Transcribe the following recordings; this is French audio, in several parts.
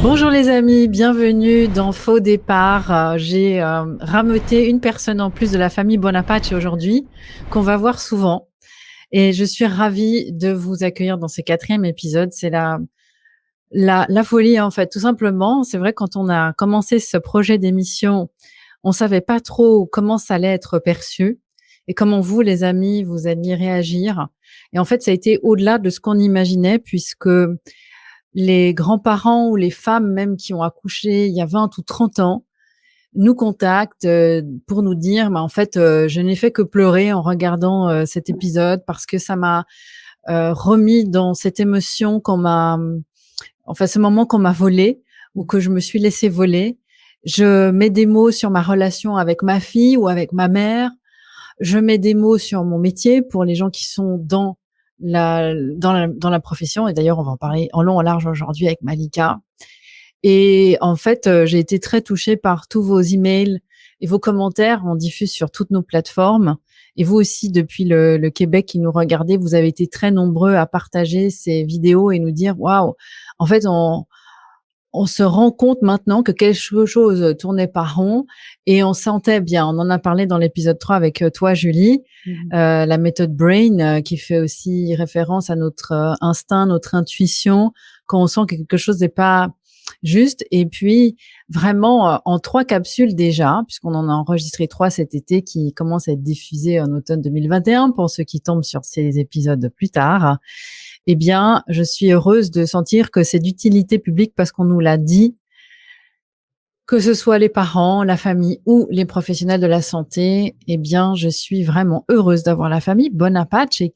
Bonjour les amis, bienvenue dans Faux Départ. J'ai rameuté une personne en plus de la famille Bonaparte aujourd'hui qu'on va voir souvent. Et je suis ravie de vous accueillir dans ce 4e épisode. C'est la folie en fait, tout simplement. C'est vrai, quand on a commencé ce projet d'émission, on savait pas trop comment ça allait être perçu et comment vous, les amis, vous alliez réagir. Et en fait, ça a été au-delà de ce qu'on imaginait, puisque les grands-parents ou les femmes même qui ont accouché il y a 20 ou 30 ans nous contactent pour nous dire: «Mais en fait, je n'ai fait que pleurer en regardant, cet épisode parce que ça m'a, remis dans cette émotion qu'on m'a, enfin ce moment qu'on m'a volé ou que je me suis laissée voler. Je mets des mots sur ma relation avec ma fille ou avec ma mère. Je mets des mots sur mon métier pour les gens qui sont dans la profession», et d'ailleurs on va en parler en long en large aujourd'hui avec Malika. Et en fait, j'ai été très touchée par tous vos emails et vos commentaires. On diffuse sur toutes nos plateformes, et vous aussi, depuis le Québec, qui nous regardez, vous avez été très nombreux à partager ces vidéos et nous dire: «Waouh! En fait, on se rend compte maintenant que quelque chose tournait pas rond», et on sentait bien. On en a parlé dans l'épisode 3 avec toi, Julie, Mmh. la méthode Brain, qui fait aussi référence à notre instinct, notre intuition, quand on sent que quelque chose n'est pas juste. Et puis, vraiment, en 3 capsules déjà, puisqu'on en a enregistré 3 cet été, qui commencent à être diffusées en automne 2021 pour ceux qui tombent sur ces épisodes plus tard. Eh bien, je suis heureuse de sentir que c'est d'utilité publique parce qu'on nous l'a dit, que ce soit les parents, la famille ou les professionnels de la santé. Eh bien, je suis vraiment heureuse d'avoir la famille Bonaparte, et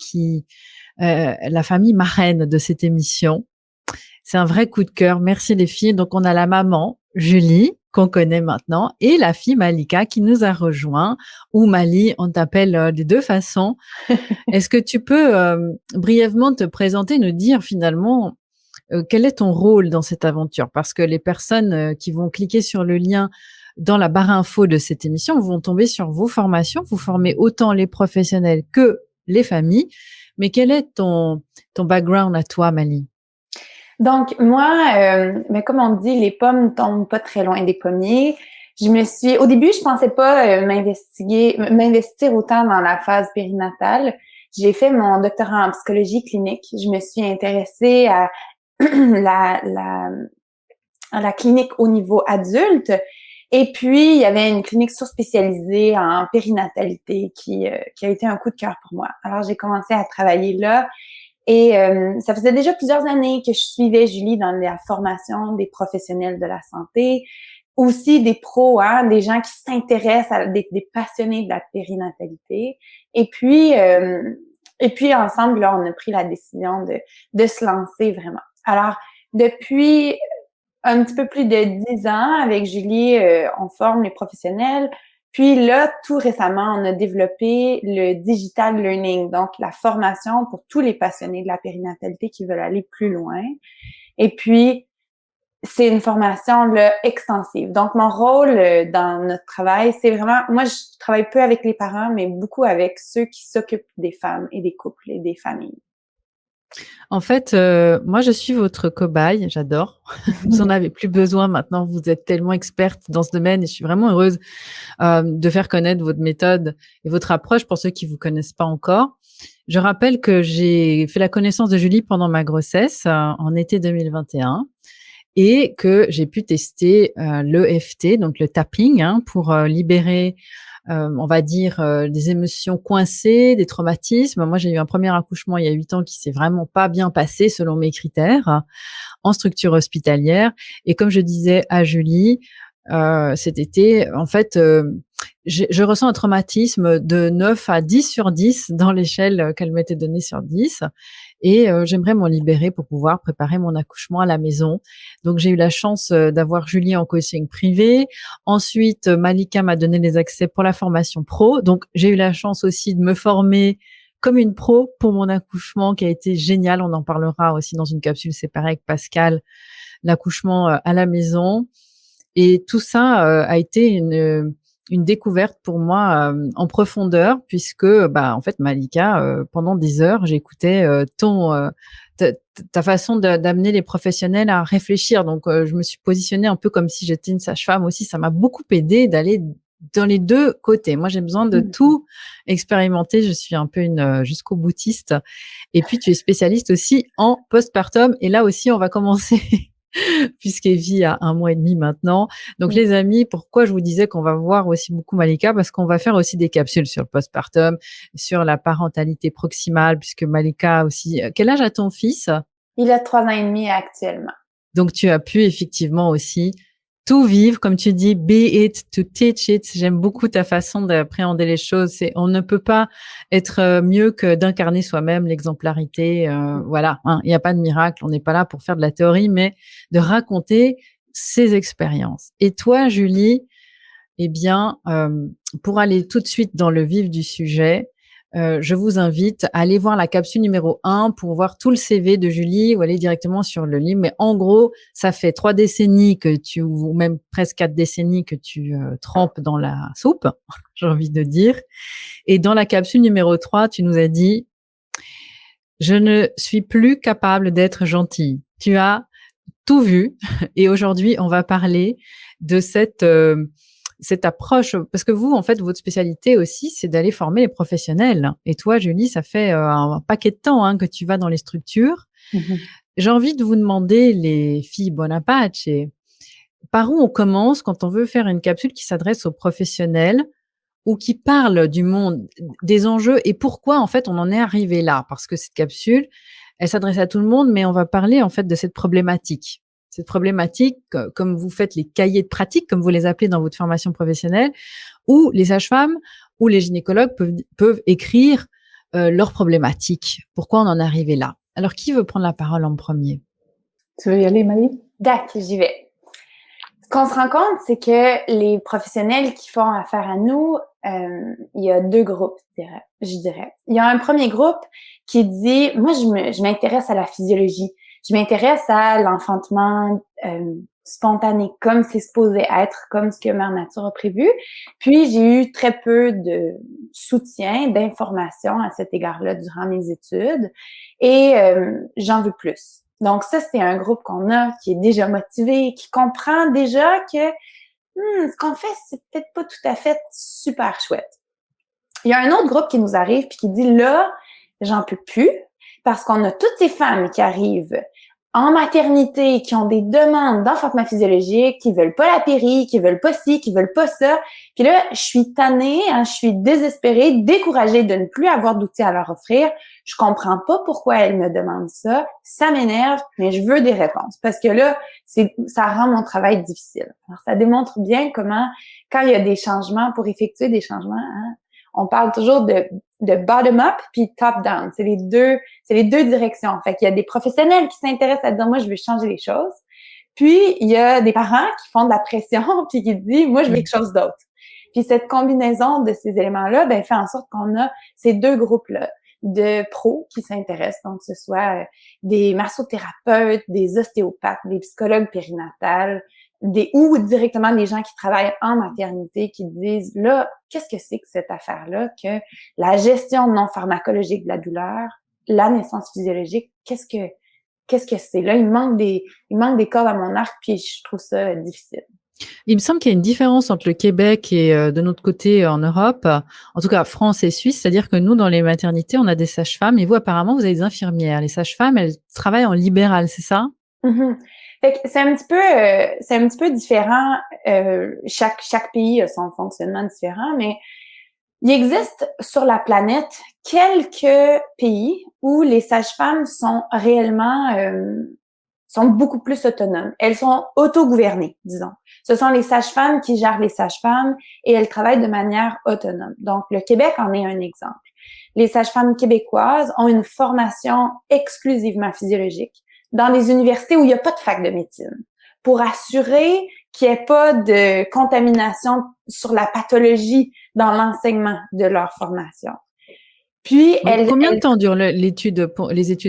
la famille marraine de cette émission. C'est un vrai coup de cœur. Merci les filles. Donc, on a la maman, Julie, qu'on connaît maintenant, et la fille Malika qui nous a rejoint, ou Mali, on t'appelle des deux façons. Est-ce que tu peux brièvement te présenter, nous dire finalement quel est ton rôle dans cette aventure? Parce que les personnes qui vont cliquer sur le lien dans la barre info de cette émission vont tomber sur vos formations. Vous formez autant les professionnels que les familles. Mais quel est ton background à toi, Mali? Donc moi, mais comme on dit, les pommes tombent pas très loin des pommiers. Au début, je pensais pas m'investir autant dans la phase périnatale. J'ai fait mon doctorat en psychologie clinique. Je me suis intéressée à la, la, à la clinique au niveau adulte. Et puis, il y avait une clinique surspécialisée en périnatalité qui a été un coup de cœur pour moi. Alors, j'ai commencé à travailler là. Et ça faisait déjà plusieurs années que je suivais Julie dans la formation des professionnels de la santé, aussi des pros, hein, des gens qui s'intéressent des passionnés de la périnatalité. Et puis, ensemble, là, on a pris la décision de se lancer vraiment. Alors, depuis un petit peu plus de 10 ans, avec Julie, on forme les professionnels. Puis là, tout récemment, on a développé le digital learning, donc la formation pour tous les passionnés de la périnatalité qui veulent aller plus loin. Et puis, c'est une formation là, extensive. Donc, mon rôle dans notre travail, c'est vraiment, moi, je travaille peu avec les parents, mais beaucoup avec ceux qui s'occupent des femmes et des couples et des familles. En fait, moi, je suis votre cobaye, j'adore. Vous en avez plus besoin maintenant, vous êtes tellement experte dans ce domaine, et je suis vraiment heureuse de faire connaître votre méthode et votre approche pour ceux qui vous connaissent pas encore. Je rappelle que j'ai fait la connaissance de Julie pendant ma grossesse, en été 2021, et que j'ai pu tester l'EFT, donc le tapping, hein, pour libérer, on va dire, des émotions coincées, des traumatismes. Moi, j'ai eu un premier accouchement il y a 8 ans qui s'est vraiment pas bien passé selon mes critères, en structure hospitalière. Et comme je disais à Julie, cet été, en fait, je ressens un traumatisme de 9 à 10 sur 10 dans l'échelle qu'elle m'était donnée sur 10, et j'aimerais m'en libérer pour pouvoir préparer mon accouchement à la maison. Donc j'ai eu la chance d'avoir Julie en coaching privé. Ensuite, Malika m'a donné les accès pour la formation pro. Donc j'ai eu la chance aussi de me former comme une pro pour mon accouchement, qui a été génial. On en parlera aussi dans une capsule séparée avec Pascal, l'accouchement à la maison. Et tout ça a été une découverte pour moi en profondeur, puisque, bah, en fait, Malika, pendant des heures, j'écoutais ta façon d'amener les professionnels à réfléchir. Donc, je me suis positionnée un peu comme si j'étais une sage-femme aussi. Ça m'a beaucoup aidé d'aller dans les deux côtés. Moi, j'ai besoin de tout expérimenter. Je suis un peu une jusqu'au boutiste. Et puis, tu es spécialiste aussi en postpartum. Et là aussi, on va commencer puisqu'Evie a 1 mois et demi maintenant. Donc, les amis, pourquoi je vous disais qu'on va voir aussi beaucoup Malika? Parce qu'on va faire aussi des capsules sur le postpartum, sur la parentalité proximale, puisque Malika aussi. Quel âge a ton fils? Il a 3 ans et demi actuellement. Donc, tu as pu effectivement aussi tout vivre, comme tu dis, be it to teach it. J'aime beaucoup ta façon d'appréhender les choses. On ne peut pas être mieux que d'incarner soi-même l'exemplarité. Voilà, hein, il n'y a pas de miracle. On n'est pas là pour faire de la théorie, mais de raconter ses expériences. Et toi, Julie, eh bien, pour aller tout de suite dans le vif du sujet, je vous invite à aller voir la capsule numéro 1 pour voir tout le CV de Julie ou aller directement sur le livre. Mais en gros, ça fait 3 décennies ou même presque 4 décennies que tu trempes dans la soupe, j'ai envie de dire. Et dans la capsule numéro 3, tu nous as dit, je ne suis plus capable d'être gentille. Tu as tout vu. Et aujourd'hui, on va parler de cette approche, parce que vous, en fait, votre spécialité aussi, c'est d'aller former les professionnels. Et toi, Julie, ça fait un paquet de temps que tu vas dans les structures. J'ai envie de vous demander, les filles Bonaparte, par où on commence quand on veut faire une capsule qui s'adresse aux professionnels ou qui parle du monde, des enjeux et pourquoi, en fait, on en est arrivé là. Parce que cette capsule, elle s'adresse à tout le monde, mais on va parler, en fait, de cette problématique. Cette problématique, comme vous faites les cahiers de pratique, comme vous les appelez dans votre formation professionnelle, où les sages-femmes ou les gynécologues peuvent écrire leurs problématiques. Pourquoi on en est arrivé là? Alors, qui veut prendre la parole en premier? Tu veux y aller, Marie? D'accord, j'y vais. Ce qu'on se rend compte, c'est que les professionnels qui font affaire à nous, il y a 2 groupes, je dirais. Il y a un premier groupe qui dit, moi, je m'intéresse à la physiologie. Je m'intéresse à l'enfantement spontané, comme c'est supposé être, comme ce que Mère Nature a prévu. Puis, j'ai eu très peu de soutien, d'informations à cet égard-là durant mes études et j'en veux plus. Donc ça, c'est un groupe qu'on a qui est déjà motivé, qui comprend déjà que ce qu'on fait, c'est peut-être pas tout à fait super chouette. Il y a un autre groupe qui nous arrive puis qui dit là, j'en peux plus parce qu'on a toutes ces femmes qui arrivent en maternité, qui ont des demandes d'enfantement physiologique, qui veulent pas la péri, qui veulent pas ci, qui veulent pas ça. Puis là, je suis tannée, je suis désespérée, découragée de ne plus avoir d'outils à leur offrir. Je comprends pas pourquoi elles me demandent ça. Ça m'énerve, mais je veux des réponses. Parce que là, ça rend mon travail difficile. Alors, ça démontre bien comment, quand il y a des changements, pour effectuer des changements, on parle toujours de bottom-up puis top-down. C'est les deux directions. Fait qu'il y a des professionnels qui s'intéressent à dire, moi, je veux changer les choses. Puis, il y a des parents qui font de la pression puis qui disent, moi, je veux quelque chose d'autre. Puis, cette combinaison de ces éléments-là, fait en sorte qu'on a ces 2 groupes-là de pros qui s'intéressent. Donc, que ce soit des massothérapeutes, des ostéopathes, des psychologues périnatales, ou directement des gens qui travaillent en maternité qui disent, là, qu'est-ce que c'est que cette affaire-là, que la gestion non pharmacologique de la douleur, la naissance physiologique, qu'est-ce que c'est? Là, il manque des cordes à mon arc, puis je trouve ça difficile. Il me semble qu'il y a une différence entre le Québec et de notre côté en Europe, en tout cas France et Suisse, c'est-à-dire que nous, dans les maternités, on a des sages-femmes et vous, apparemment, vous avez des infirmières. Les sages-femmes, elles travaillent en libéral, c'est ça? Fait que c'est un petit peu différent. Chaque pays a son fonctionnement différent, mais il existe sur la planète quelques pays où les sages-femmes sont réellement sont beaucoup plus autonomes. Elles sont autogouvernées, disons. Ce sont les sages-femmes qui gèrent les sages-femmes et elles travaillent de manière autonome. Donc, le Québec en est un exemple. Les sages-femmes québécoises ont une formation exclusivement physiologique dans des universités où il n'y a pas de fac de médecine pour assurer qu'il n'y ait pas de contamination sur la pathologie dans l'enseignement de leur formation. Puis, combien de temps durent les études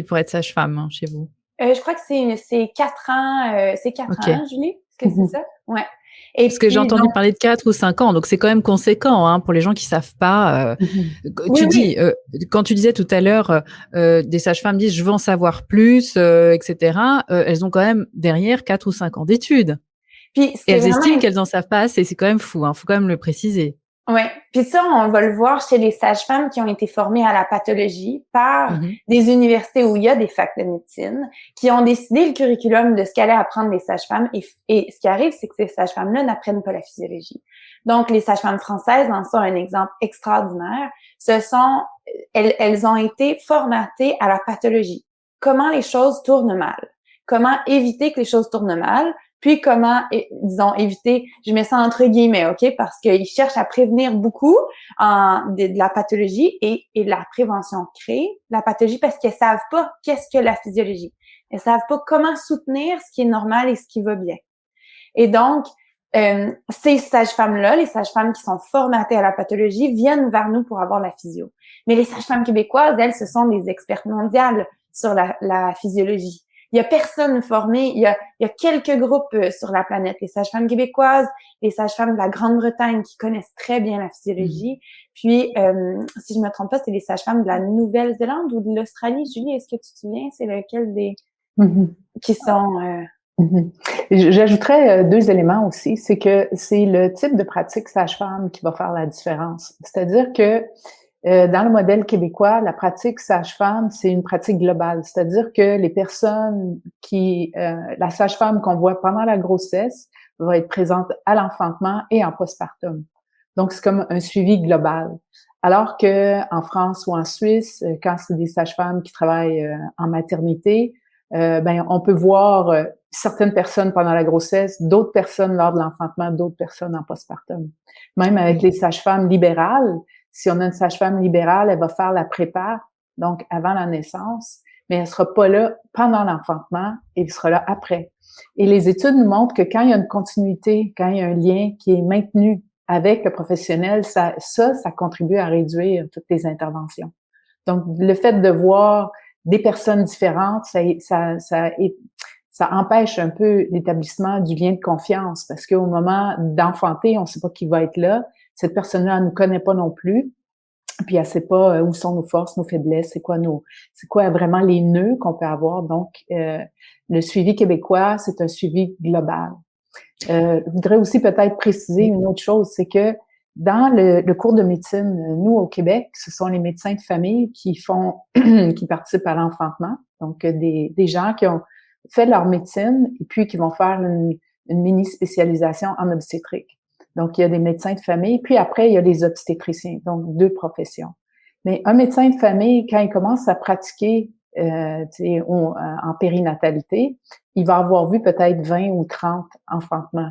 pour être sage-femme chez vous? Je crois que c'est 4 ans, Okay. Julie? que c'est ça? Ouais. Et Parce que j'ai puis entendu donc parler de 4 ou 5 ans, donc c'est quand même conséquent, hein, pour les gens qui savent pas. oui, Tu oui. dis, quand tu disais tout à l'heure, des sages-femmes disent je veux en savoir plus, etc. Elles ont quand même derrière 4 ou 5 ans d'études. Puis ce Et qui est elles estiment vraiment qu'elles en savent pas assez. C'est quand même fou, hein, faut quand même le préciser. ouais, puis ça, on va le voir chez les sages-femmes qui ont été formées à la pathologie par Mhm. des universités où il y a des facs de médecine, qui ont décidé le curriculum de ce qu'allaient apprendre les sages-femmes. Et ce qui arrive, c'est que ces sages-femmes-là n'apprennent pas la physiologie. Donc, les sages-femmes françaises en sont un exemple extraordinaire. Elles ont été formatées à la pathologie. Comment les choses tournent mal. Comment éviter que les choses tournent mal. Puis comment, disons, éviter, je mets ça entre guillemets, OK, parce qu'ils cherchent à prévenir beaucoup de la pathologie et la prévention crée la pathologie parce qu'elles savent pas qu'est-ce que la physiologie. Elles savent pas comment soutenir ce qui est normal et ce qui va bien. Et donc, ces sages-femmes-là, les sages-femmes qui sont formatées à la pathologie, viennent vers nous pour avoir la physio. Mais les sages-femmes québécoises, elles, ce sont des expertes mondiales sur la physiologie. Il y a personne formé. Il y a quelques groupes sur la planète. Les sages-femmes québécoises, les sages-femmes de la Grande-Bretagne qui connaissent très bien la Mhm. physiologie. Puis, si je me trompe pas, c'est les sages-femmes de la Nouvelle-Zélande ou de l'Australie. Julie, est-ce que tu te souviens? C'est lequel des Mhm. qui sont... Mhm. J'ajouterais deux éléments aussi, c'est que c'est le type de pratique sage-femme qui va faire la différence. C'est-à-dire que dans le modèle québécois, la pratique sage-femme, c'est une pratique globale. C'est-à-dire que les personnes la sage-femme qu'on voit pendant la grossesse va être présente à l'enfantement et en postpartum. Donc, c'est comme un suivi global. Alors que en France ou en Suisse, quand c'est des sages-femmes qui travaillent en maternité, ben on peut voir certaines personnes pendant la grossesse, d'autres personnes lors de l'enfantement, d'autres personnes en postpartum. Même avec Oui. les sages-femmes libérales, si on a une sage-femme libérale, elle va faire la prépa, donc avant la naissance, mais elle sera pas là pendant l'enfantement, elle sera là après. Et les études nous montrent que quand il y a une continuité, quand il y a un lien qui est maintenu avec le professionnel, ça contribue à réduire toutes les interventions. Donc, le fait de voir des personnes différentes, ça empêche un peu l'établissement du lien de confiance parce qu'au moment d'enfanter, on ne sait pas qui va être là. Cette personne-là ne nous connaît pas non plus. Puis elle sait pas où sont nos forces, nos faiblesses, c'est quoi vraiment les nœuds qu'on peut avoir. Donc, le suivi québécois, c'est un suivi global. Je voudrais aussi peut-être préciser Oui. une autre chose, c'est que dans le cours de médecine, nous au Québec, ce sont les médecins de famille qui participent à l'enfantement. Donc des gens qui ont fait leur médecine et puis qui vont faire une mini spécialisation en obstétrique. Donc il y a des médecins de famille, puis après il y a les obstétriciens, donc deux professions. Mais un médecin de famille, quand il commence à pratiquer en périnatalité, il va avoir vu peut-être 20 ou 30 enfantements.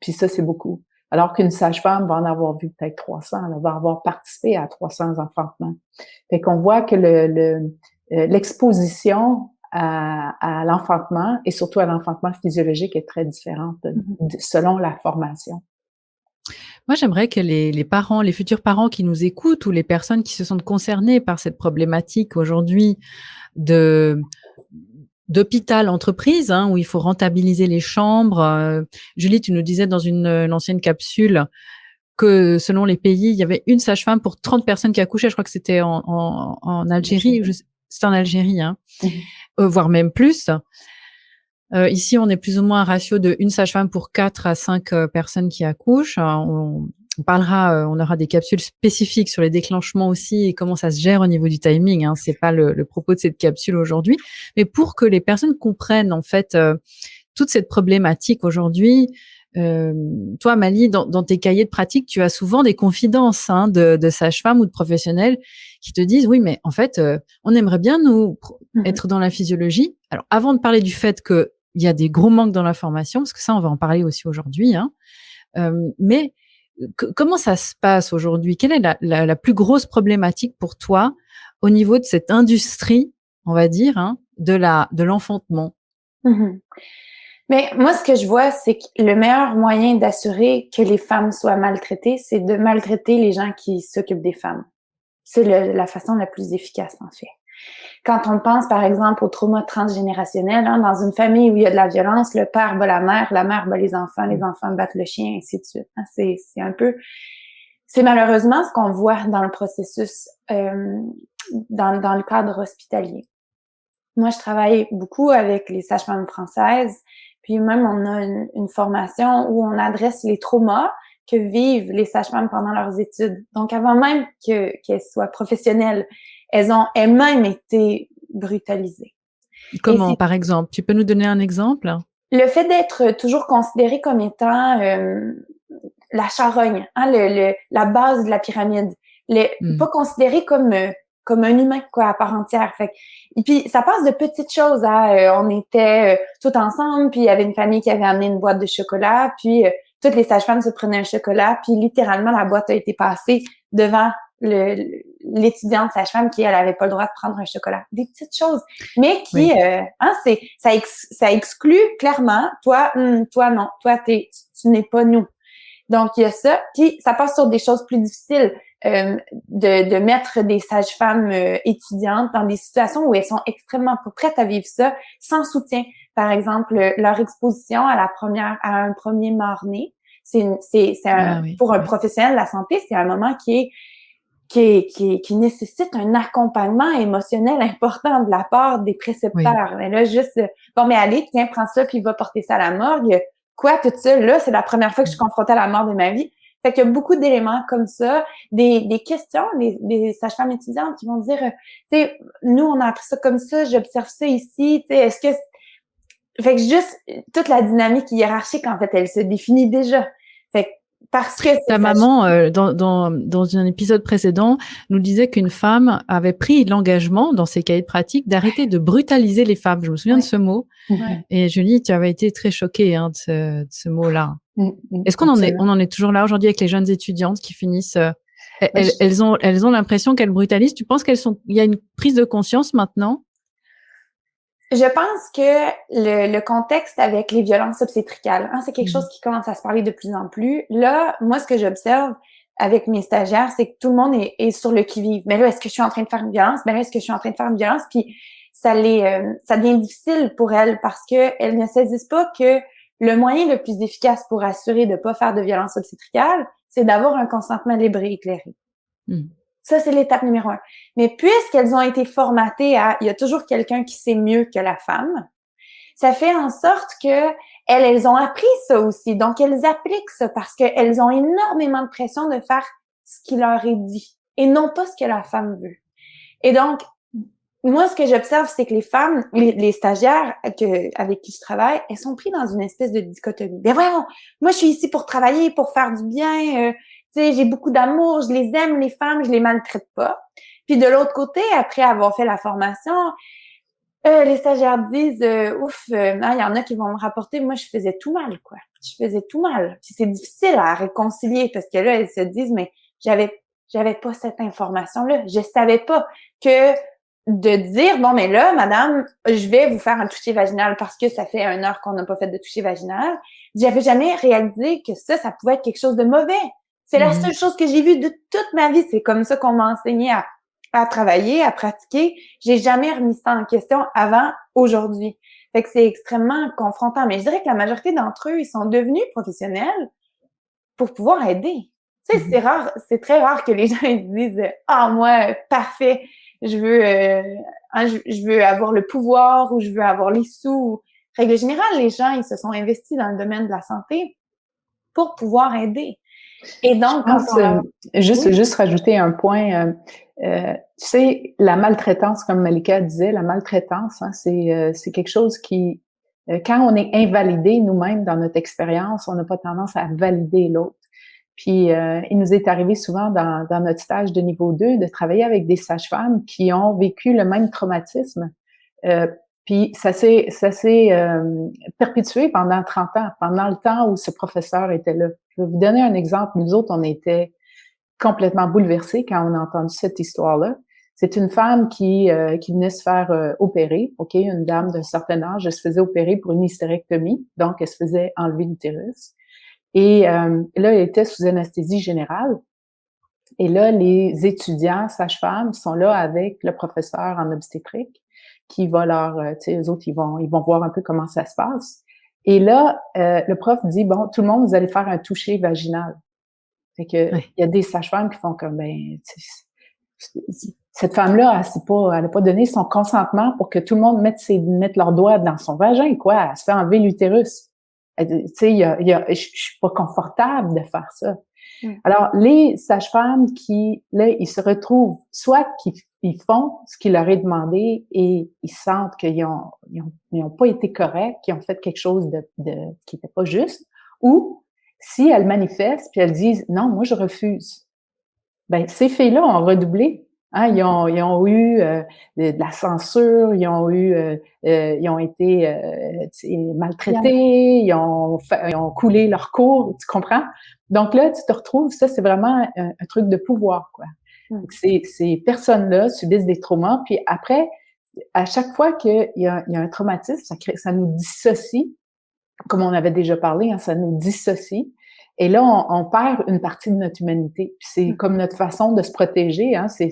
Puis ça, c'est beaucoup. Alors qu'une sage-femme va en avoir vu peut-être 300, elle va avoir participé à 300 enfantements. Fait qu'on voit que l'exposition à l'enfantement et surtout à l'enfantement physiologique est très différente selon la formation. Moi, j'aimerais que les parents, les futurs parents qui nous écoutent ou les personnes qui se sentent concernées par cette problématique aujourd'hui de d'hôpital entreprise, hein, où il faut rentabiliser les chambres. Julie, tu nous disais dans une ancienne capsule que selon les pays, il y avait une sage-femme pour 30 personnes qui accouchaient. Je crois que c'était en Algérie. C'était en Algérie, hein, voire même plus. Ici, on est plus ou moins un ratio de une sage-femme pour 4 à 5 personnes qui accouchent. On parlera, on aura des capsules spécifiques sur les déclenchements aussi et comment ça se gère au niveau du timing, hein. C'est pas le propos de cette capsule aujourd'hui, mais pour que les personnes comprennent en fait toute cette problématique aujourd'hui. Toi, Mali, dans tes cahiers de pratique, tu as souvent des confidences, hein, de sages-femmes ou de professionnels qui te disent oui, mais en fait, on aimerait bien nous être dans la physiologie. Alors, avant de parler du fait que il y a des gros manques dans la formation, parce que ça, on va en parler aussi aujourd'hui, hein. Mais comment ça se passe aujourd'hui? Quelle est la plus grosse problématique pour toi au niveau de cette industrie, on va dire, hein, de l'enfantement? Mais moi, ce que je vois, c'est que le meilleur moyen d'assurer que les femmes soient maltraitées, c'est de maltraiter les gens qui s'occupent des femmes. C'est la façon la plus efficace, en fait. Quand on pense, par exemple, au trauma transgénérationnel, hein, dans une famille où il y a de la violence, le père bat la mère bat les enfants battent le chien, ainsi de suite. Hein. C'est un peu... C'est malheureusement ce qu'on voit dans le processus, dans le cadre hospitalier. Moi, je travaille beaucoup avec les sages-femmes françaises, puis même on a une formation où on adresse les traumas que vivent les sages-femmes pendant leurs études. Donc, avant même qu'elles soient professionnelles, elles ont elles-mêmes été brutalisées. Comment, par exemple? Tu peux nous donner un exemple? Le fait d'être toujours considéré comme étant la charogne, hein, la base de la pyramide, pas considéré comme un humain quoi à part entière. Fait et puis ça passe de petites choses à on était tout ensemble, puis il y avait une famille qui avait amené une boîte de chocolat, puis toutes les sages-femmes se prenaient un chocolat, puis littéralement la boîte a été passée devant l'étudiante sage-femme qui elle avait pas le droit de prendre un chocolat. Des petites choses, mais qui ça exclut clairement toi non, toi tu n'es pas nous. Donc, il y a ça. Puis, ça passe sur des choses plus difficiles, de mettre des sages-femmes étudiantes dans des situations où elles sont extrêmement pas prêtes à vivre ça, sans soutien. Par exemple, leur exposition à un premier mort-né, pour un professionnel de la santé, c'est un moment qui nécessite un accompagnement émotionnel important de la part des précepteurs. Mais là, juste, bon, mais allez, tiens, prends ça, puis va porter ça à la morgue. Quoi, tout ça, là, c'est la première fois que je suis confrontée à la mort de ma vie. Fait qu'il y a beaucoup d'éléments comme ça, des questions, des sages-femmes étudiantes qui vont dire, tu sais, nous, on a appris ça comme ça, j'observe ça ici, tu sais, est-ce que... Fait que juste, toute la dynamique hiérarchique, en fait, elle se définit déjà. Fait que parce que ta maman, dans un épisode précédent, nous disait qu'une femme avait pris l'engagement dans ses cahiers de pratique d'arrêter de brutaliser les femmes. Je me souviens de ce mot. Et Julie, tu avais été très choquée de ce mot-là. Est-ce qu'on en est toujours là aujourd'hui avec les jeunes étudiantes qui finissent elles ont l'impression qu'elles brutalisent. Tu penses il y a une prise de conscience maintenant? Je pense que le contexte avec les violences obstétricales, hein, c'est quelque chose qui commence à se parler de plus en plus. Là, moi, ce que j'observe avec mes stagiaires, c'est que tout le monde est sur le qui-vive. Mais là, est-ce que je suis en train de faire une violence? Mais là, est-ce que je suis en train de faire une violence? Puis ça devient difficile pour elles parce que elles ne saisissent pas que le moyen le plus efficace pour assurer de pas faire de violence obstétricale, c'est d'avoir un consentement libre et éclairé. Ça, c'est l'étape numéro 1. Mais puisqu'elles ont été formatées il y a toujours quelqu'un qui sait mieux que la femme, ça fait en sorte que elles ont appris ça aussi. Donc, elles appliquent ça parce qu'elles ont énormément de pression de faire ce qui leur est dit et non pas ce que la femme veut. Et donc, moi, ce que j'observe, c'est que les femmes, les stagiaires avec qui je travaille, elles sont prises dans une espèce de dichotomie. Ben voyons, moi, je suis ici pour travailler, pour faire du bien, tu sais, j'ai beaucoup d'amour, je les aime, les femmes, je les maltraite pas. Puis de l'autre côté, après avoir fait la formation, les stagiaires disent, il y en a qui vont me rapporter, moi, je faisais tout mal, quoi. Je faisais tout mal. Puis c'est difficile à réconcilier parce que là, elles se disent, mais j'avais pas cette information-là. Je savais pas que de dire, bon, mais là, madame, je vais vous faire un toucher vaginal parce que ça fait 1 heure qu'on n'a pas fait de toucher vaginal. J'avais jamais réalisé que ça pouvait être quelque chose de mauvais. C'est la seule chose que j'ai vue de toute ma vie. C'est comme ça qu'on m'a enseigné à travailler, à pratiquer. J'ai jamais remis ça en question avant aujourd'hui. Fait que c'est extrêmement confrontant. Mais je dirais que la majorité d'entre eux, ils sont devenus professionnels pour pouvoir aider. Tu sais, c'est rare, c'est très rare que les gens ils se disent « Ah, moi, parfait, je veux avoir le pouvoir ou je veux avoir les sous. » Règle générale, les gens, ils se sont investis dans le domaine de la santé pour pouvoir aider. Et donc, juste rajouter un point, tu sais, la maltraitance, comme Malika disait, la maltraitance, hein, c'est quelque chose qui, quand on est invalidé nous-mêmes dans notre expérience, on n'a pas tendance à valider l'autre. Puis, il nous est arrivé souvent dans notre stage de niveau 2 de travailler avec des sages-femmes qui ont vécu le même traumatisme. Puis ça s'est perpétué pendant 30 ans, pendant le temps où ce professeur était là. Je vais vous donner un exemple. Nous autres, on était complètement bouleversés quand on a entendu cette histoire-là. C'est une femme qui venait se faire opérer, OK, une dame d'un certain âge, elle se faisait opérer pour une hystérectomie, donc elle se faisait enlever l'utérus. Et là, elle était sous anesthésie générale. Et là, les étudiants sages-femmes sont là avec le professeur en obstétrique qui va leur, tu sais, eux autres, ils vont voir un peu comment ça se passe. Et là, le prof dit, bon, tout le monde, vous allez faire un toucher vaginal. Fait que, Ouais. il y a des sages-femmes qui font comme, ben, cette femme-là, elle n'a pas donné son consentement pour que tout le monde mette leurs doigts dans son vagin, quoi. Elle se fait enlever l'utérus. Elle dit, tu sais, je suis pas confortable de faire ça. Alors, les sages-femmes qui, là, ils se retrouvent, soit qu'ils font ce qui leur est demandé et ils sentent qu'ils ont pas été corrects, qu'ils ont fait quelque chose qui n'était pas juste, ou si elles manifestent puis elles disent, non, moi, je refuse. Ben, ces filles-là ont redoublé. Hein, ils ont eu de la censure, ils ont été maltraités, ils ont coulé leur cours, tu comprends? Donc là, tu te retrouves, ça, c'est vraiment un truc de pouvoir, quoi. Donc, ces personnes-là subissent des traumas, puis après, à chaque fois qu'il y a un traumatisme, ça nous dissocie, comme on avait déjà parlé, hein, ça nous dissocie. Et là, on perd une partie de notre humanité. Puis c'est comme notre façon de se protéger. Hein, c'est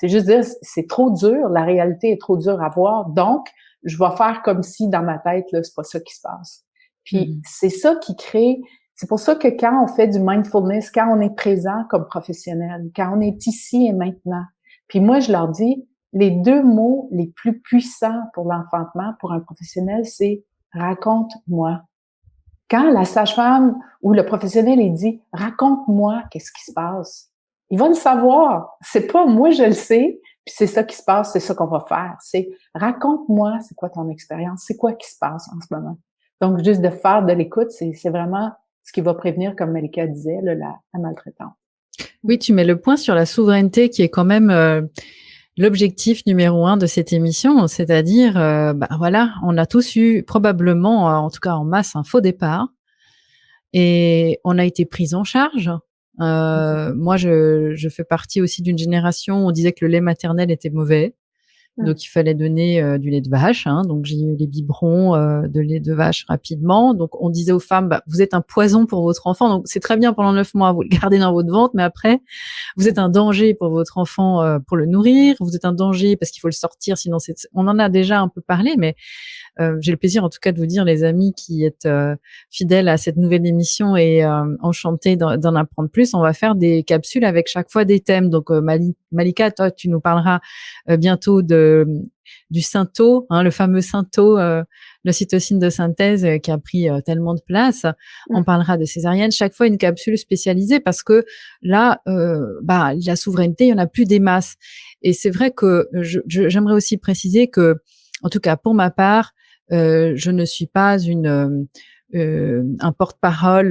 juste dire, c'est trop dur, la réalité est trop dure à voir. Donc, je vais faire comme si dans ma tête, là, c'est pas ça qui se passe. Puis c'est ça qui crée. C'est pour ça que quand on fait du mindfulness, quand on est présent comme professionnel, quand on est ici et maintenant. Puis moi, je leur dis, les 2 mots les plus puissants pour l'enfantement, pour un professionnel, c'est raconte-moi. Quand la sage-femme ou le professionnel il dit raconte-moi qu'est-ce qui se passe, il va le savoir. C'est pas moi je le sais, puis c'est ça qui se passe, c'est ça qu'on va faire. C'est raconte-moi c'est quoi ton expérience, c'est quoi qui se passe en ce moment. Donc juste de faire de l'écoute, c'est vraiment ce qui va prévenir, comme Malika disait, là, la maltraitance. Oui, tu mets le point sur la souveraineté qui est quand même l'objectif numéro 1 de cette émission, c'est-à-dire, voilà, on a tous eu probablement, en tout cas en masse, un faux départ et on a été pris en charge. Moi, je fais partie aussi d'une génération où on disait que le lait maternel était mauvais. Donc, il fallait donner du lait de vache. Hein, donc, j'ai eu les biberons de lait de vache rapidement. Donc, on disait aux femmes, vous êtes un poison pour votre enfant. Donc, c'est très bien pendant 9 mois, vous le gardez dans votre ventre, mais après, vous êtes un danger pour votre enfant pour le nourrir. Vous êtes un danger parce qu'il faut le sortir, sinon on en a déjà un peu parlé, mais j'ai le plaisir en tout cas de vous dire, les amis qui êtes fidèles à cette nouvelle émission et enchantés d'en apprendre plus, on va faire des capsules avec chaque fois des thèmes. Donc Malika, toi tu nous parleras bientôt du Synto, hein, le fameux Synto, l'ocytocine de synthèse qui a pris tellement de place. On parlera de césarienne, chaque fois une capsule spécialisée parce que là, la souveraineté, il y en a plus des masses. Et c'est vrai que j'aimerais aussi préciser que, en tout cas pour ma part, je ne suis pas un porte-parole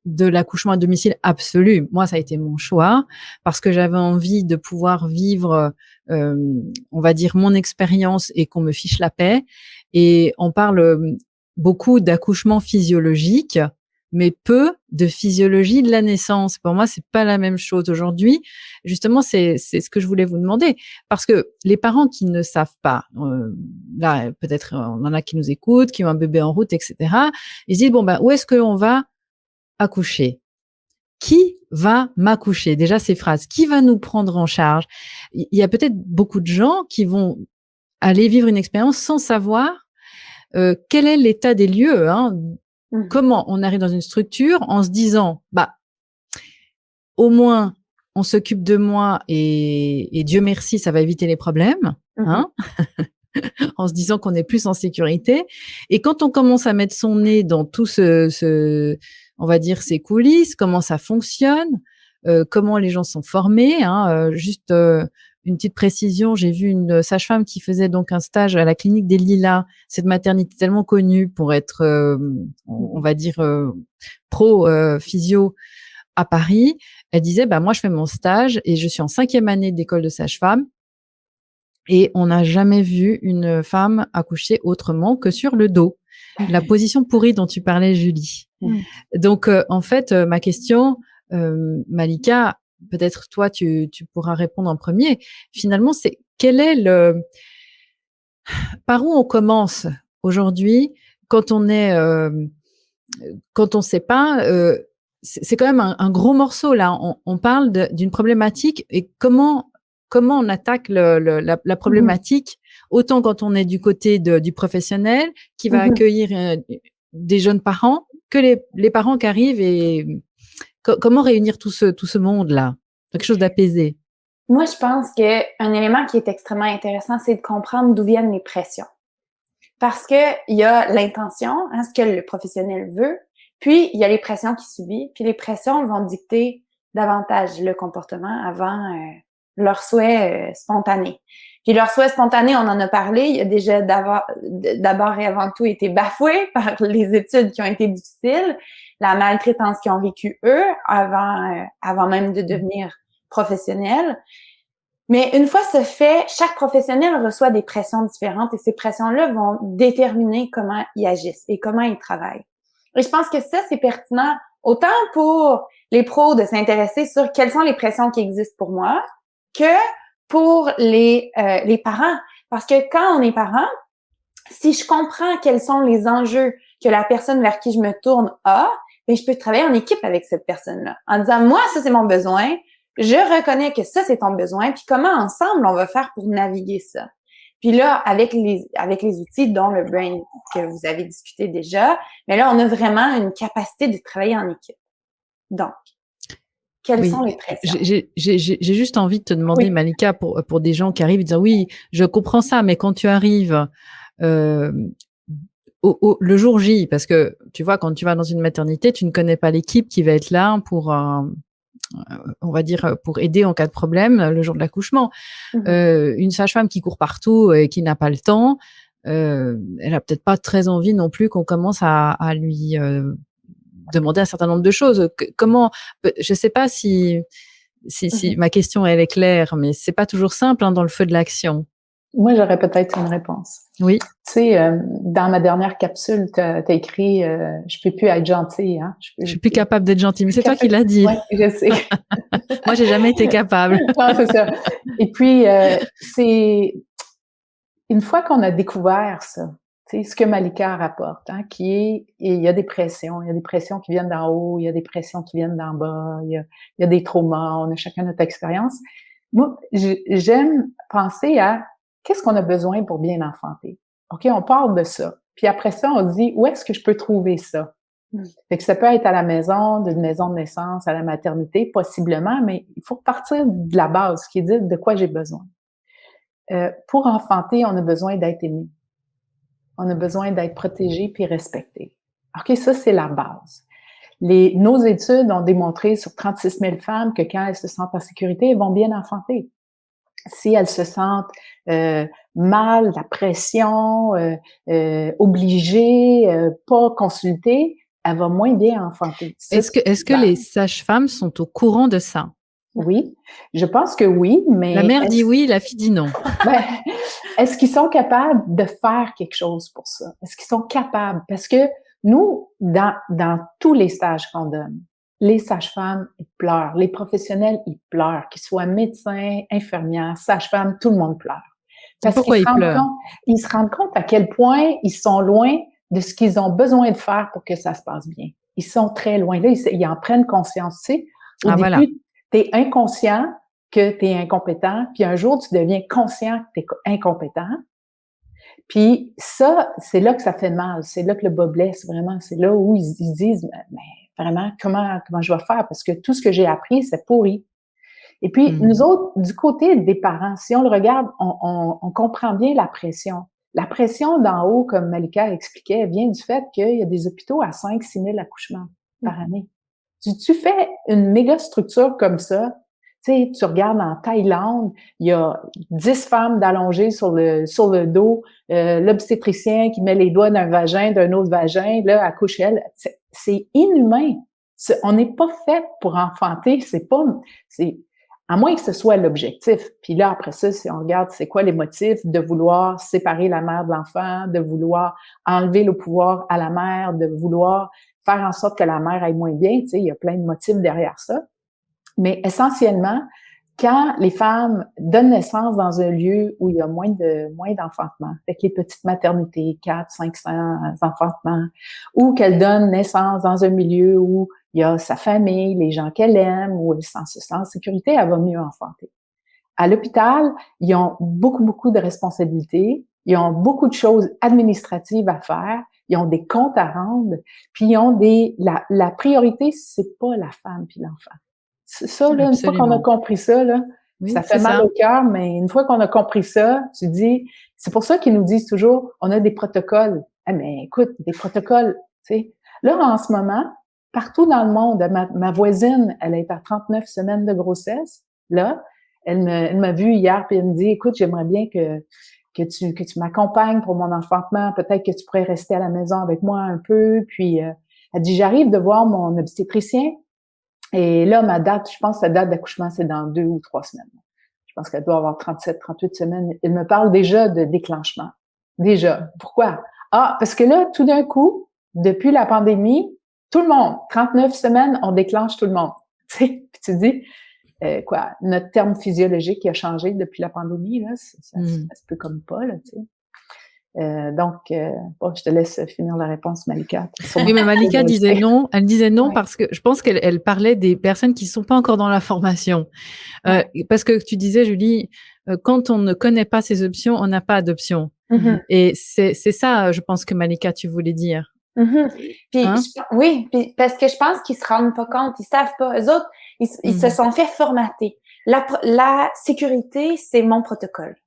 de l'accouchement à domicile absolu. Moi, ça a été mon choix parce que j'avais envie de pouvoir vivre, on va dire, mon expérience et qu'on me fiche la paix. Et on parle beaucoup d'accouchement physiologique, mais peu de physiologie de la naissance. Pour moi, c'est pas la même chose aujourd'hui. Justement, c'est ce que je voulais vous demander, parce que les parents qui ne savent pas, là peut-être on en a qui nous écoutent, qui ont un bébé en route, etc. Ils se disent où est-ce qu'on va accoucher? Qui va m'accoucher? Déjà ces phrases. Qui va nous prendre en charge? Il y a peut-être beaucoup de gens qui vont aller vivre une expérience sans savoir quel est l'état des lieux, hein. Comment on arrive dans une structure en se disant, au moins, on s'occupe de moi et Dieu merci, ça va éviter les problèmes, hein, en se disant qu'on est plus en sécurité. Et quand on commence à mettre son nez dans tout on va dire, ces coulisses, comment ça fonctionne, comment les gens sont formés, hein, juste une petite précision, j'ai vu une sage-femme qui faisait donc un stage à la clinique des Lilas, cette maternité tellement connue pour être, on va dire, pro physio à Paris. Elle disait, moi je fais mon stage et je suis en 5e année d'école de sage-femme et on n'a jamais vu une femme accoucher autrement que sur le dos. La position pourrie dont tu parlais, Julie. Donc, en fait, ma question, Malika, peut-être toi, tu pourras répondre en premier. Finalement, c'est par où on commence aujourd'hui quand on sait pas c'est quand même un gros morceau là. On parle d'une problématique et comment on attaque la problématique, autant quand on est du côté du professionnel qui va accueillir des jeunes parents que les parents qui arrivent et comment réunir tout ce monde-là, quelque chose d'apaisé. Moi, je pense qu'un élément qui est extrêmement intéressant, c'est de comprendre d'où viennent les pressions. Parce que il y a l'intention, hein, ce que le professionnel veut, puis il y a les pressions qu'il subit, puis les pressions vont dicter davantage le comportement avant leur souhait spontané. Puis leur souhait spontané, on en a parlé, il y a déjà d'abord et avant tout été bafoué par les études qui ont été difficiles, la maltraitance qu'ils ont vécue eux avant même de devenir professionnels. Mais une fois ce fait, chaque professionnel reçoit des pressions différentes et ces pressions-là vont déterminer comment ils agissent et comment ils travaillent. Et je pense que ça, c'est pertinent autant pour les pros de s'intéresser sur quelles sont les pressions qui existent pour moi que pour les parents. Parce que quand on est parent, si je comprends quels sont les enjeux que la personne vers qui je me tourne a, bien, je peux travailler en équipe avec cette personne-là en disant, moi, ça, c'est mon besoin. Je reconnais que ça, c'est ton besoin, puis comment ensemble on va faire pour naviguer ça. Puis là, avec les outils dont le brain que vous avez discuté déjà, mais là, on a vraiment une capacité de travailler en équipe. Donc, quelles sont les pressions? J'ai juste envie de te demander, Malika, pour des gens qui arrivent et disent, oui, je comprends ça, mais quand tu arrives le jour J, parce que tu vois, quand tu vas dans une maternité, tu ne connais pas l'équipe qui va être là pour on va dire, pour aider en cas de problème le jour de l'accouchement. Une sage-femme qui court partout et qui n'a pas le temps, elle a peut-être pas très envie non plus qu'on commence à lui demander un certain nombre de choses. Comment, je sais pas si ma question elle est claire, mais c'est pas toujours simple dans le feu de l'action. Moi, j'aurais peut-être une réponse. Oui. Tu sais, dans ma dernière capsule, t'as écrit je peux plus être gentille, hein. Je suis plus capable d'être gentille, mais c'est toi qui l'as dit. Oui, je sais. Moi, j'ai jamais été capable. Non, c'est ça. Et puis, c'est une fois qu'on a découvert ça, tu sais, ce que Malika rapporte, hein, il y a des pressions qui viennent d'en haut, il y a des pressions qui viennent d'en bas, il y a des traumas, on a chacun notre expérience. Moi, j'aime penser à qu'est-ce qu'on a besoin pour bien enfanter. OK, on parle de ça. Puis après ça, on se dit, où est-ce que je peux trouver ça? Fait que ça peut être à la maison, d'une maison de naissance, à la maternité, possiblement, mais il faut partir de la base, qui est de quoi j'ai besoin. Pour enfanter, on a besoin d'être aimé. On a besoin d'être protégé puis respecté. OK, ça, c'est la base. Nos études ont démontré sur 36 000 femmes que quand elles se sentent en sécurité, elles vont bien enfanter. Si elles se sentent mal, la pression, obligées, pas consultées, elle va moins bien enfanter. Est-ce que les sages-femmes sont au courant de ça? Oui, je pense que oui, mais... La mère dit oui, la fille dit non. Ben, est-ce qu'ils sont capables de faire quelque chose pour ça? Est-ce qu'ils sont capables? Parce que nous, dans tous les stages qu'on donne, les sages-femmes, ils pleurent. Les professionnels, ils pleurent. Qu'ils soient médecins, infirmières, sages-femmes, tout le monde pleure. Parce pourquoi ils pleurent? Ils se rendent compte à quel point ils sont loin de ce qu'ils ont besoin de faire pour que ça se passe bien. Ils sont très loin. Là, ils en prennent conscience. Tu sais, au début, voilà. T'es inconscient que t'es incompétent, puis un jour, tu deviens conscient que t'es incompétent. Puis ça, c'est là que ça fait mal. C'est là que le bas blesse, vraiment. C'est là où ils disent, mais vraiment, comment je vais faire? Parce que tout ce que j'ai appris, c'est pourri. Et puis, nous autres, du côté des parents, si on le regarde, on comprend bien la pression. La pression d'en haut, comme Malika expliquait, vient du fait qu'il y a des hôpitaux à 5-6 000 accouchements par année. Tu fais une méga structure comme ça, tu sais, tu regardes en Thaïlande, il y a 10 femmes d'allongées sur le dos, l'obstétricien qui met les doigts d'un vagin, d'un autre vagin, là, accouche elle. C'est inhumain. On n'est pas fait pour enfanter, à moins que ce soit l'objectif. Puis là, après ça, si on regarde c'est quoi les motifs de vouloir séparer la mère de l'enfant, de vouloir enlever le pouvoir à la mère, de vouloir faire en sorte que la mère aille moins bien, tu sais, il y a plein de motifs derrière ça. Mais essentiellement, quand les femmes donnent naissance dans un lieu où il y a moins d'enfantements, avec les petites maternités, 400-500 enfantements, ou qu'elles donnent naissance dans un milieu où il y a sa famille, les gens qu'elle aime, ou elle se sent en sécurité, elle va mieux enfanter. À l'hôpital, ils ont beaucoup, beaucoup de responsabilités, ils ont beaucoup de choses administratives à faire, ils ont des comptes à rendre, puis ils ont la priorité, c'est pas la femme puis l'enfant. Ça, là, une fois qu'on a Absolument. compris ça, là, Oui, ça c'est fait mal ça. au cœur, mais une fois qu'on a compris ça, tu dis, c'est pour ça qu'ils nous disent toujours, on a des protocoles. Ah, mais écoute, des protocoles, tu sais. Là, en ce moment, partout dans le monde, ma voisine, elle est à 39 semaines de grossesse. Là, elle m'a vue hier, puis elle me dit, écoute, j'aimerais bien que tu m'accompagnes pour mon enfantement. Peut-être que tu pourrais rester à la maison avec moi un peu. Puis, elle dit, j'arrive de voir mon obstétricien. Et là, ma date, je pense que la date d'accouchement, c'est dans 2 ou 3 semaines. Je pense qu'elle doit avoir 37, 38 semaines. Elle me parle déjà de déclenchement. Déjà. Pourquoi? Ah, parce que là, tout d'un coup, depuis la pandémie, tout le monde, 39 semaines, on déclenche tout le monde. Tu sais, puis tu dis, quoi, notre terme physiologique qui a changé depuis la pandémie, là, ça se peut comme pas, là, tu sais. Bon, je te laisse finir la réponse, Malika. Oui, mais Malika disait non. Elle disait non Ouais. parce que je pense qu'elle parlait des personnes qui ne sont pas encore dans la formation. Parce que tu disais, Julie, quand on ne connaît pas ces options, on n'a pas d'option. Mhm. Et c'est ça, je pense que Malika, tu voulais dire. Mhm. Puis, Hein? oui, puis parce que je pense qu'ils se rendent pas compte, ils savent pas. Eux autres, ils se sont fait formater. La sécurité, c'est mon protocole.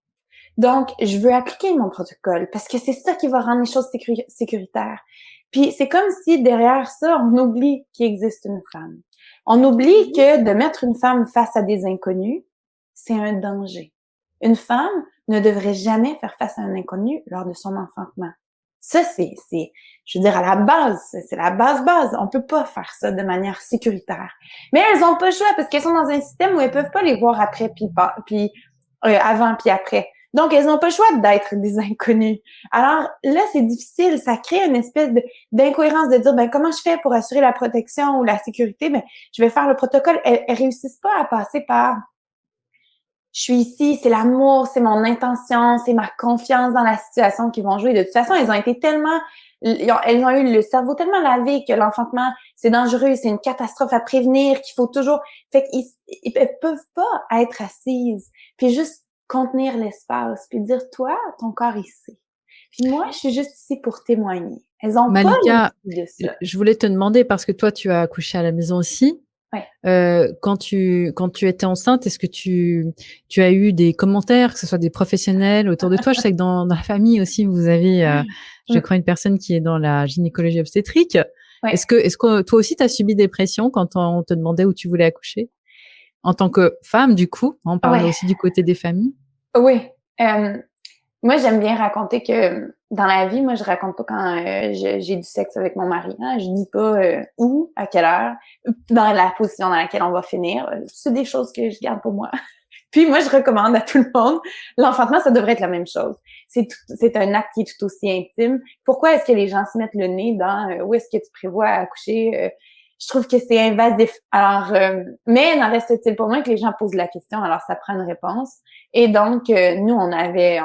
Donc, je veux appliquer mon protocole parce que c'est ça qui va rendre les choses sécuritaires. Puis, c'est comme si derrière ça, on oublie qu'il existe une femme. On oublie que de mettre une femme face à des inconnus, c'est un danger. Une femme ne devrait jamais faire face à un inconnu lors de son enfantement. Ça, je veux dire, à la base, c'est la base. On peut pas faire ça de manière sécuritaire. Mais elles ont pas le choix parce qu'elles sont dans un système où elles peuvent pas les voir après puis avant puis après. Donc, elles n'ont pas le choix d'être des inconnus. Alors là, c'est difficile. Ça crée une espèce d'incohérence de dire, ben comment je fais pour assurer la protection ou la sécurité? Ben, je vais faire le protocole. Elles réussissent pas à passer par je suis ici, c'est l'amour, c'est mon intention, c'est ma confiance dans la situation qu'ils vont jouer. De toute façon, elles ont été tellement, elles ont eu le cerveau tellement lavé que l'enfantement, c'est dangereux, c'est une catastrophe à prévenir, qu'il faut toujours, fait qu'ils peuvent pas être assises, puis juste contenir l'espace, puis dire, toi, ton corps ici. Puis moi, je suis juste ici pour témoigner. Elles ont pas Malika, le de ça. je voulais te demander, parce que toi, tu as accouché à la maison aussi. Ouais. Quand tu étais enceinte, est-ce que tu as eu des commentaires, que ce soit des professionnels autour de toi? Je sais que dans la famille aussi, vous avez, je crois, une personne qui est dans la gynécologie obstétrique. Ouais. Est-ce que toi aussi, tu as subi des pressions quand on te demandait où tu voulais accoucher? En tant que femme, du coup, on parle Ouais. aussi du côté des familles. Oui. Moi, j'aime bien raconter que dans la vie, moi, je raconte pas quand j'ai du sexe avec mon mari. Hein. Je dis pas où, à quelle heure, dans la position dans laquelle on va finir. C'est des choses que je garde pour moi. Puis moi, je recommande à tout le monde, l'enfantement, ça devrait être la même chose. C'est un acte qui est tout aussi intime. Pourquoi est-ce que les gens se mettent le nez dans où est-ce que tu prévois accoucher? Je trouve que c'est invasif. Alors, mais n'en reste-t-il pour moi que les gens posent la question, alors ça prend une réponse. Et donc, nous, on avait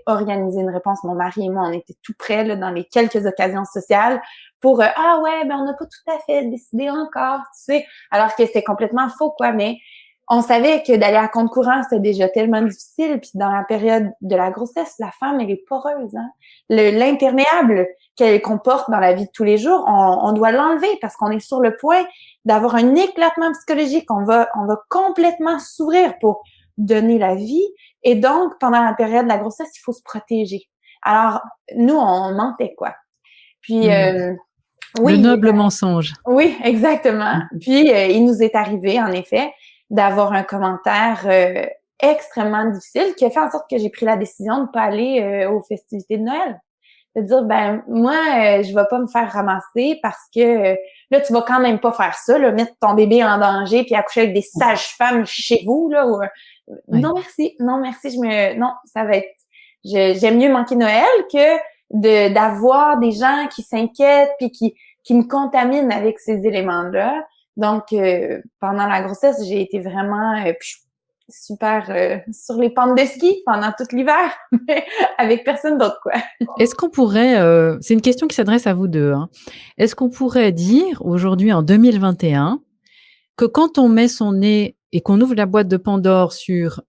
organisé une réponse. Mon mari et moi, on était tout près là, dans les quelques occasions sociales pour ah ouais, ben on n'a pas tout à fait décidé encore, tu sais. Alors que c'est complètement faux, quoi. Mais on savait que d'aller à compte courant, c'était déjà tellement difficile. Puis dans la période de la grossesse, la femme, elle est poreuse. Hein? L'imperméable qu'elle comporte dans la vie de tous les jours, on doit l'enlever parce qu'on est sur le point d'avoir un éclatement psychologique. On va complètement s'ouvrir pour donner la vie. Et donc, pendant la période de la grossesse, il faut se protéger. Alors, nous, on mentait, quoi. Puis, Le oui. noble mensonge. Oui, exactement. Puis, il nous est arrivé, en effet, d'avoir un commentaire extrêmement difficile qui a fait en sorte que j'ai pris la décision de ne pas aller aux festivités de Noël. De dire, ben moi, je vais pas me faire ramasser parce que là, tu vas quand même pas faire ça, là, mettre ton bébé en danger puis accoucher avec des sages-femmes chez vous, là. Non, merci. Non, merci. Non, ça va être... J'aime mieux manquer Noël que d'avoir des gens qui s'inquiètent puis qui me contaminent avec ces éléments-là. Donc, pendant la grossesse, j'ai été vraiment... super sur les pentes de ski pendant tout l'hiver, mais avec personne d'autre, quoi. Est-ce qu'on pourrait, c'est une question qui s'adresse à vous deux, hein. Est-ce qu'on pourrait dire aujourd'hui en 2021 que quand on met son nez et qu'on ouvre la boîte de Pandore sur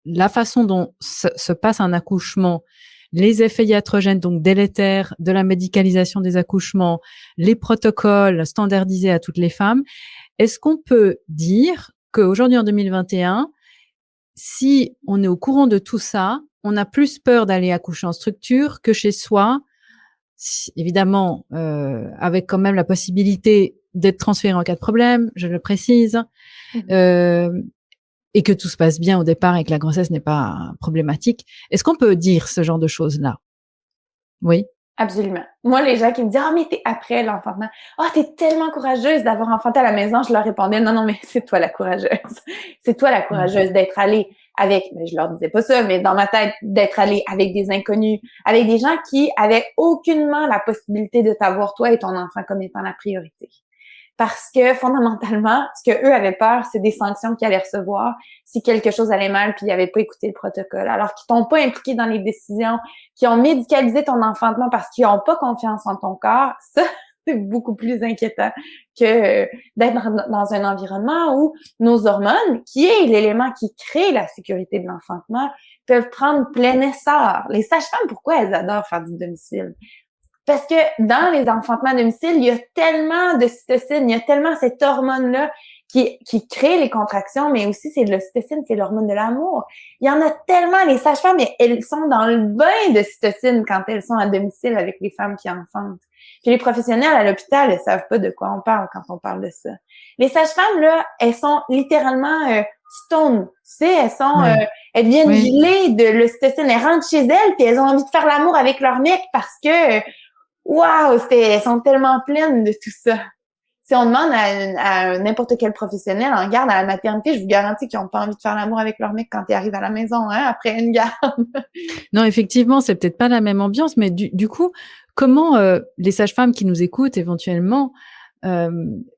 la façon dont se passe un accouchement, les effets iatrogènes, donc délétères de la médicalisation des accouchements, les protocoles standardisés à toutes les femmes, est-ce qu'on peut dire qu'aujourd'hui en 2021, si on est au courant de tout ça, on a plus peur d'aller accoucher en structure que chez soi, évidemment, avec quand même la possibilité d'être transféré en cas de problème, je le précise, et que tout se passe bien au départ et que la grossesse n'est pas problématique. Est-ce qu'on peut dire ce genre de choses-là? Oui. Absolument. Moi, les gens qui me disent « Ah, mais t'es après l'enfantement. Ah, t'es tellement courageuse d'avoir enfanté à la maison. » Je leur répondais « Non, non, mais c'est toi la courageuse. C'est toi la courageuse d'être allée avec, mais je leur disais pas ça, mais dans ma tête, d'être allée avec des inconnus, avec des gens qui avaient aucunement la possibilité de t'avoir toi et ton enfant comme étant la priorité. » Parce que fondamentalement, ce que eux avaient peur, c'est des sanctions qu'ils allaient recevoir si quelque chose allait mal puis ils n'avaient pas écouté le protocole. Alors qu'ils t'ont pas impliqué dans les décisions, qui ont médicalisé ton enfantement parce qu'ils n'ont pas confiance en ton corps, ça, c'est beaucoup plus inquiétant que d'être dans un environnement où nos hormones, qui est l'élément qui crée la sécurité de l'enfantement, peuvent prendre plein essor. Les sages-femmes, pourquoi elles adorent faire du domicile? Parce que dans les enfantements à domicile, il y a tellement de cytocine, il y a tellement cette hormone-là qui crée les contractions, mais aussi c'est l'ocytocine, c'est l'hormone de l'amour. Il y en a tellement, les sages-femmes, mais elles sont dans le bain de cytocine quand elles sont à domicile avec les femmes qui enfantent. Puis les professionnels à l'hôpital, elles savent pas de quoi on parle quand on parle de ça. Les sages-femmes, là, elles sont littéralement stone. Tu sais, elles sont, elles viennent geler de l'ocytocine. Elles rentrent chez elles, puis elles ont envie de faire l'amour avec leur mec parce que waouh, elles sont tellement pleines de tout ça. Si on demande à n'importe quel professionnel en garde à la maternité, je vous garantis qu'ils n'ont pas envie de faire l'amour avec leur mec quand ils arrivent à la maison, hein, après une garde. Non, effectivement, c'est peut-être pas la même ambiance, mais du coup, comment les sages-femmes qui nous écoutent éventuellement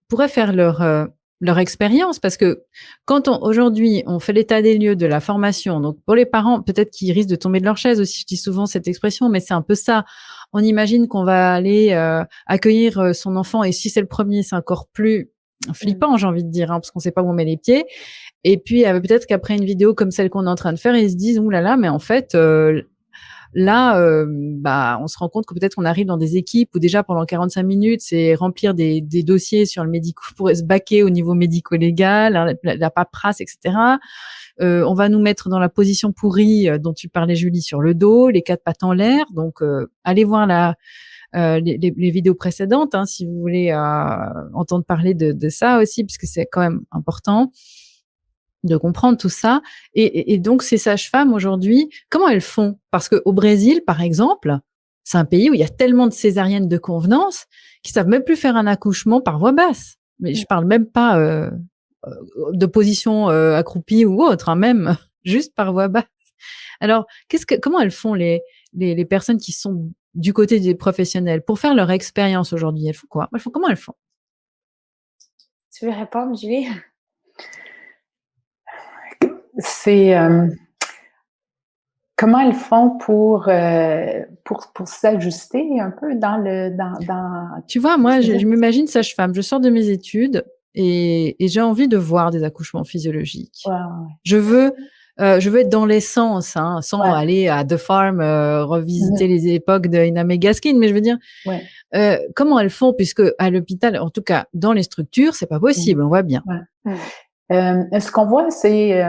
pourraient faire leur expérience, parce que quand aujourd'hui on fait l'état des lieux de la formation, donc pour les parents peut-être qu'ils risquent de tomber de leur chaise aussi, je dis souvent cette expression, mais c'est un peu ça. On imagine qu'on va aller accueillir son enfant, et si c'est le premier, c'est encore plus flippant, j'ai envie de dire, hein, parce qu'on sait pas où on met les pieds. Et puis peut-être qu'après une vidéo comme celle qu'on est en train de faire, ils se disent ouh là là, mais en fait là, on se rend compte que peut-être on arrive dans des équipes où déjà pendant 45 minutes, c'est remplir des dossiers sur le médico pour se baquer au niveau médico-légal, hein, la paperasse, etc. On va nous mettre dans la position pourrie dont tu parlais, Julie, sur le dos, les quatre pattes en l'air. Donc, allez voir les vidéos précédentes, hein, si vous voulez entendre parler de ça aussi, puisque c'est quand même important de comprendre tout ça. Et donc, ces sages-femmes aujourd'hui, comment elles font? Parce qu'au Brésil, par exemple, c'est un pays où il y a tellement de césariennes de convenance qu'ils savent même plus faire un accouchement par voie basse. Mais je parle même pas de position accroupie ou autre, hein, même juste par voie basse. Alors, comment elles font les personnes qui sont du côté des professionnels pour faire leur expérience aujourd'hui? Elles font quoi? Comment elles font? Tu veux répondre, Julie? C'est comment elles font pour s'ajuster un peu dans. Tu vois, moi, je m'imagine sage-femme. Je sors de mes études et j'ai envie de voir des accouchements physiologiques. Ouais. Je veux être dans l'essence, hein, sans aller à The Farm revisiter les époques de Ina May Gaskin, mais je veux dire, comment elles font, puisque à l'hôpital, en tout cas dans les structures, c'est pas possible, on voit bien. Ce qu'on voit, c'est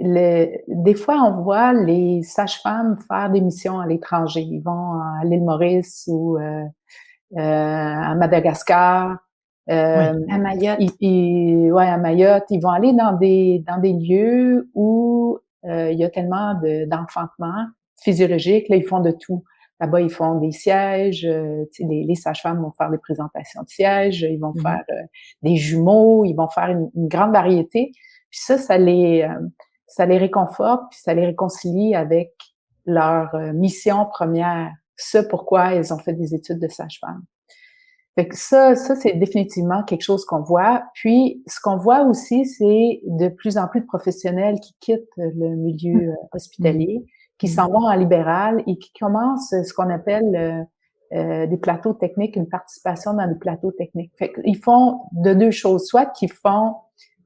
des fois, on voit les sages-femmes faire des missions à l'étranger. Ils vont à l'île Maurice ou à Madagascar. À Mayotte. À Mayotte. Ils vont aller dans des lieux où il y a tellement d'enfantement physiologique. Là, ils font de tout. Là-bas, ils font des sièges. Les sages-femmes vont faire des présentations de sièges. Ils vont faire des jumeaux. Ils vont faire une grande variété. Puis ça les réconforte, puis ça les réconcilie avec leur mission première. Ce pourquoi elles ont fait des études de sage-femme. Fait que ça, c'est définitivement quelque chose qu'on voit. Puis, ce qu'on voit aussi, c'est de plus en plus de professionnels qui quittent le milieu hospitalier, qui s'en vont en libéral et qui commencent ce qu'on appelle des plateaux techniques, une participation dans des plateaux techniques. Fait qu'ils font de deux choses, soit qu'ils font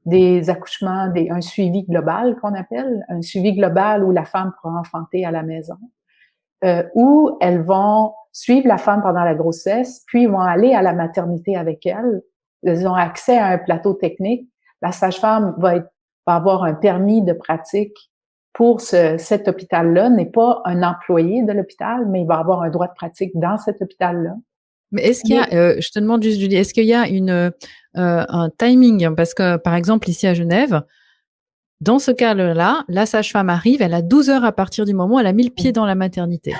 des accouchements, un suivi global qu'on appelle, un suivi global où la femme pourra enfanter à la maison, où elles vont suivre la femme pendant la grossesse, puis ils vont aller à la maternité avec elle. Elles ont accès à un plateau technique. La sage-femme va avoir un permis de pratique pour cet hôpital-là, n'est pas un employé de l'hôpital, mais il va avoir un droit de pratique dans cet hôpital-là. Mais est-ce qu'il y a, je te demande juste, Julie, est-ce qu'il y a un timing? Parce que, par exemple, ici à Genève, dans ce cas-là, la sage-femme arrive, elle a 12 heures à partir du moment où elle a mis le pied dans la maternité.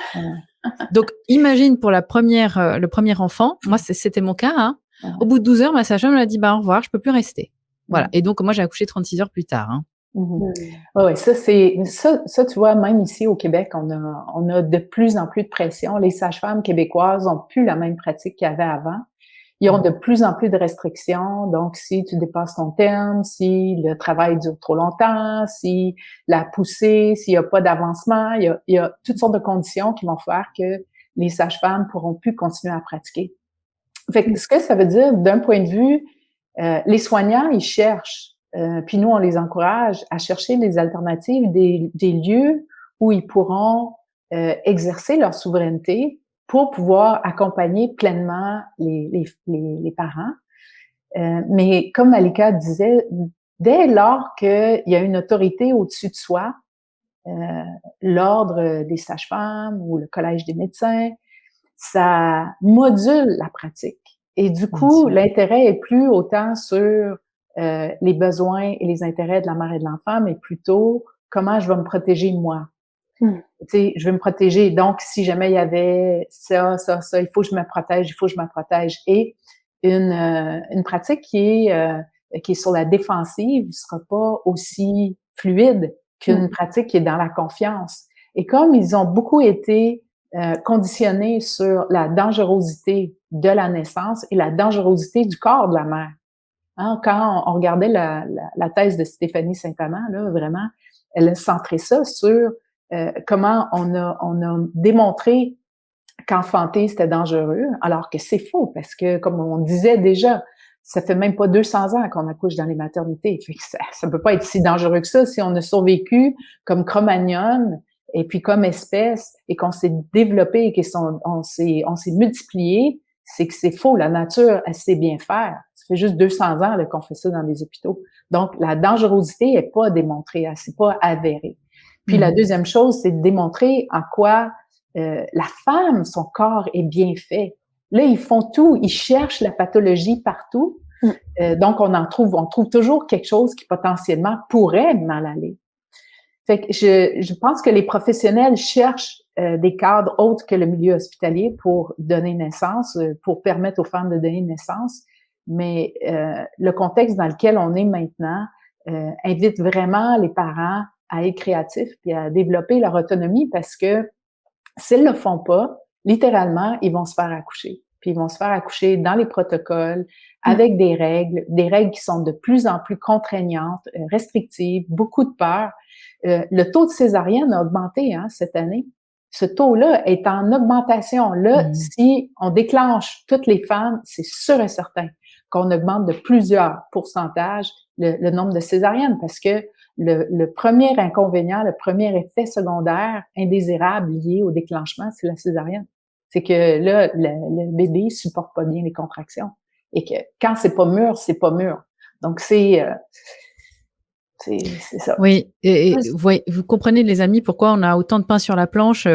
Donc, imagine pour le premier enfant, moi, c'était mon cas, hein. Au bout de 12 heures, ma sage-femme m'a dit, au revoir, je peux plus rester. Voilà. Et donc, moi, j'ai accouché 36 heures plus tard, hein. Ouais, ça, tu vois, même ici au Québec, on a de plus en plus de pression. Les sages-femmes québécoises ont plus la même pratique qu'il y avait avant. Ils ont de plus en plus de restrictions. Donc, si tu dépasses ton terme, si le travail dure trop longtemps, si la poussée, s'il n'y a pas d'avancement, il y a toutes sortes de conditions qui vont faire que les sages-femmes pourront plus continuer à pratiquer. Fait que ce que ça veut dire, d'un point de vue, les soignants, ils cherchent, puis nous, on les encourage à chercher des alternatives, des lieux où ils pourront exercer leur souveraineté pour pouvoir accompagner pleinement les parents. Mais comme Malika disait, dès lors qu'il y a une autorité au-dessus de soi, l'ordre des sages-femmes ou le collège des médecins, ça module la pratique. Et du coup, l'intérêt est plus autant sur les besoins et les intérêts de la mère et de l'enfant, mais plutôt comment je vais me protéger moi. Tu sais, je vais me protéger. Donc, si jamais il y avait ça, il faut que je me protège. Et une pratique qui est sur la défensive ne sera pas aussi fluide qu'une pratique qui est dans la confiance. Et comme ils ont beaucoup été conditionnés sur la dangerosité de la naissance et la dangerosité du corps de la mère. Hein, quand on regardait la thèse de Stéphanie Saint-Amand, là, vraiment, elle a centré ça sur comment on a démontré qu'enfanter, c'était dangereux, alors que c'est faux, parce que, comme on disait déjà, ça fait même pas 200 ans qu'on accouche dans les maternités. Fait que ça peut pas être si dangereux que ça si on a survécu comme Cro-Magnon et puis comme espèce et qu'on s'est développé et qu'on s'est multiplié, c'est que c'est faux. La nature, elle sait bien faire. Ça fait juste 200 ans là, qu'on fait ça dans les hôpitaux. Donc, la dangerosité est pas démontrée, c'est pas avérée. Puis la deuxième chose, c'est de démontrer en quoi la femme, son corps est bien fait. Là, ils font tout, ils cherchent la pathologie partout. Donc, on trouve toujours quelque chose qui potentiellement pourrait mal aller. Fait que je pense que les professionnels cherchent des cadres autres que le milieu hospitalier pour donner naissance, pour permettre aux femmes de donner naissance. Mais le contexte dans lequel on est maintenant invite vraiment les parents à être créatifs puis à développer leur autonomie parce que s'ils le font pas, littéralement, ils vont se faire accoucher. Puis ils vont se faire accoucher dans les protocoles, avec des règles qui sont de plus en plus contraignantes, restrictives, beaucoup de peur. Le taux de césarienne a augmenté cette année. Ce taux-là est en augmentation. Là, si on déclenche toutes les femmes, c'est sûr et certain qu'on augmente de plusieurs pourcentages le nombre de césariennes parce que le premier inconvénient, le premier effet secondaire indésirable lié au déclenchement, c'est la césarienne. C'est que là, le bébé supporte pas bien les contractions. Et que quand c'est pas mûr, c'est pas mûr. Donc, c'est ça. Oui, et vous comprenez, les amis, pourquoi on a autant de pain sur la planche.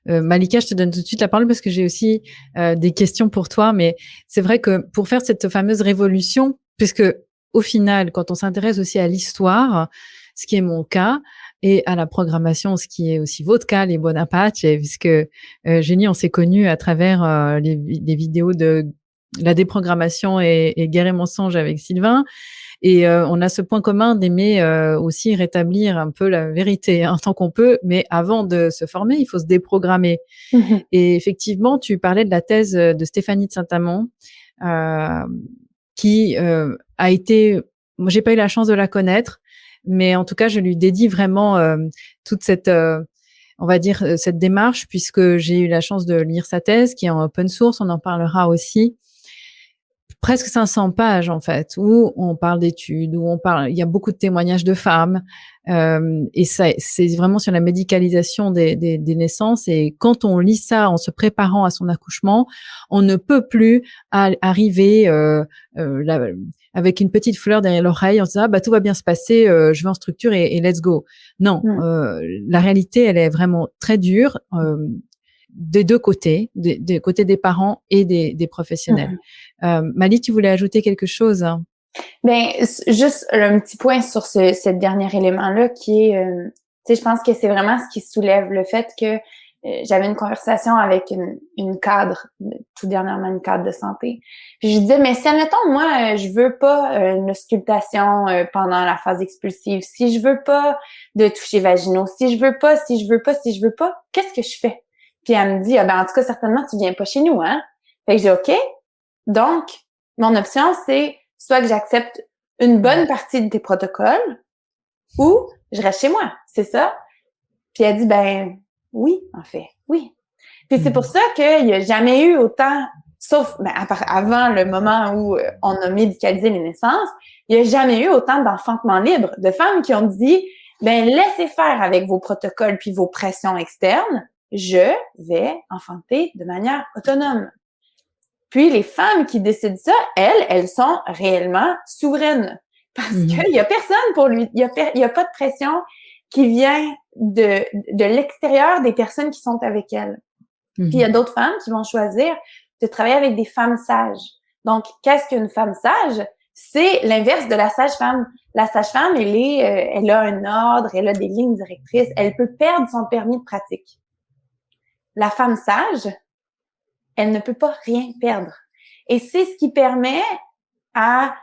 Malika, je te donne tout de suite la parole parce que j'ai aussi des questions pour toi. Mais c'est vrai que pour faire cette fameuse révolution, puisque au final, quand on s'intéresse aussi à l'histoire, ce qui est mon cas, et à la programmation, ce qui est aussi votre cas, les Bonaparte, puisque Génie, on s'est connus à travers les vidéos de la déprogrammation et Guerre et mensonge avec Sylvain. Et on a ce point commun d'aimer aussi rétablir un peu la vérité tant qu'on peut, mais avant de se former, il faut se déprogrammer. Et effectivement, tu parlais de la thèse de Stéphanie de Saint-Amand, qui a été... Moi, j'ai pas eu la chance de la connaître, mais en tout cas, je lui dédie vraiment toute cette... on va dire cette démarche, puisque j'ai eu la chance de lire sa thèse, qui est en open source, on en parlera aussi. Presque 500 pages, en fait, où on parle d'études, où on parle, il y a beaucoup de témoignages de femmes, et ça, c'est vraiment sur la médicalisation des naissances. Et quand on lit ça en se préparant à son accouchement, on ne peut plus arriver avec une petite fleur derrière l'oreille en se disant, ah, bah, tout va bien se passer, je vais en structure et let's go. Non, la réalité, elle est vraiment très dure. Des deux côtés, des côtés des parents et des professionnels. Mali, tu voulais ajouter quelque chose? Ben, juste un petit point sur ce dernier élément-là qui est, tu sais, je pense que c'est vraiment ce qui soulève le fait que j'avais une conversation avec une cadre, tout dernièrement une cadre de santé. Puis je disais, mais si, admettons, moi, je veux pas une auscultation pendant la phase expulsive, si je veux pas de toucher vaginaux, si je veux pas, qu'est-ce que je fais? Puis elle me dit, ah ben, en tout cas, certainement, tu viens pas chez nous, hein? Fait que je dis, OK. Donc, mon option, c'est soit que j'accepte une bonne partie de tes protocoles ou je reste chez moi. C'est ça? Puis elle dit, ben, oui, en fait, oui. Puis c'est pour ça qu'il n'y a jamais eu autant, sauf avant le moment où on a médicalisé les naissances, il n'y a jamais eu autant d'enfantements libres, de femmes qui ont dit, ben, laissez faire avec vos protocoles puis vos pressions externes. Je vais enfanter de manière autonome. Puis les femmes qui décident ça, elles sont réellement souveraines. Parce qu'il y a personne pour lui, il y a pas de pression qui vient de l'extérieur des personnes qui sont avec elles. Puis il y a d'autres femmes qui vont choisir de travailler avec des femmes sages. Donc, qu'est-ce qu'une femme sage? C'est l'inverse de la sage-femme. La sage-femme, elle a un ordre, elle a des lignes directrices, elle peut perdre son permis de pratique. La femme sage, elle ne peut pas rien perdre. Et c'est ce qui permet à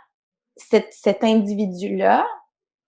cet individu-là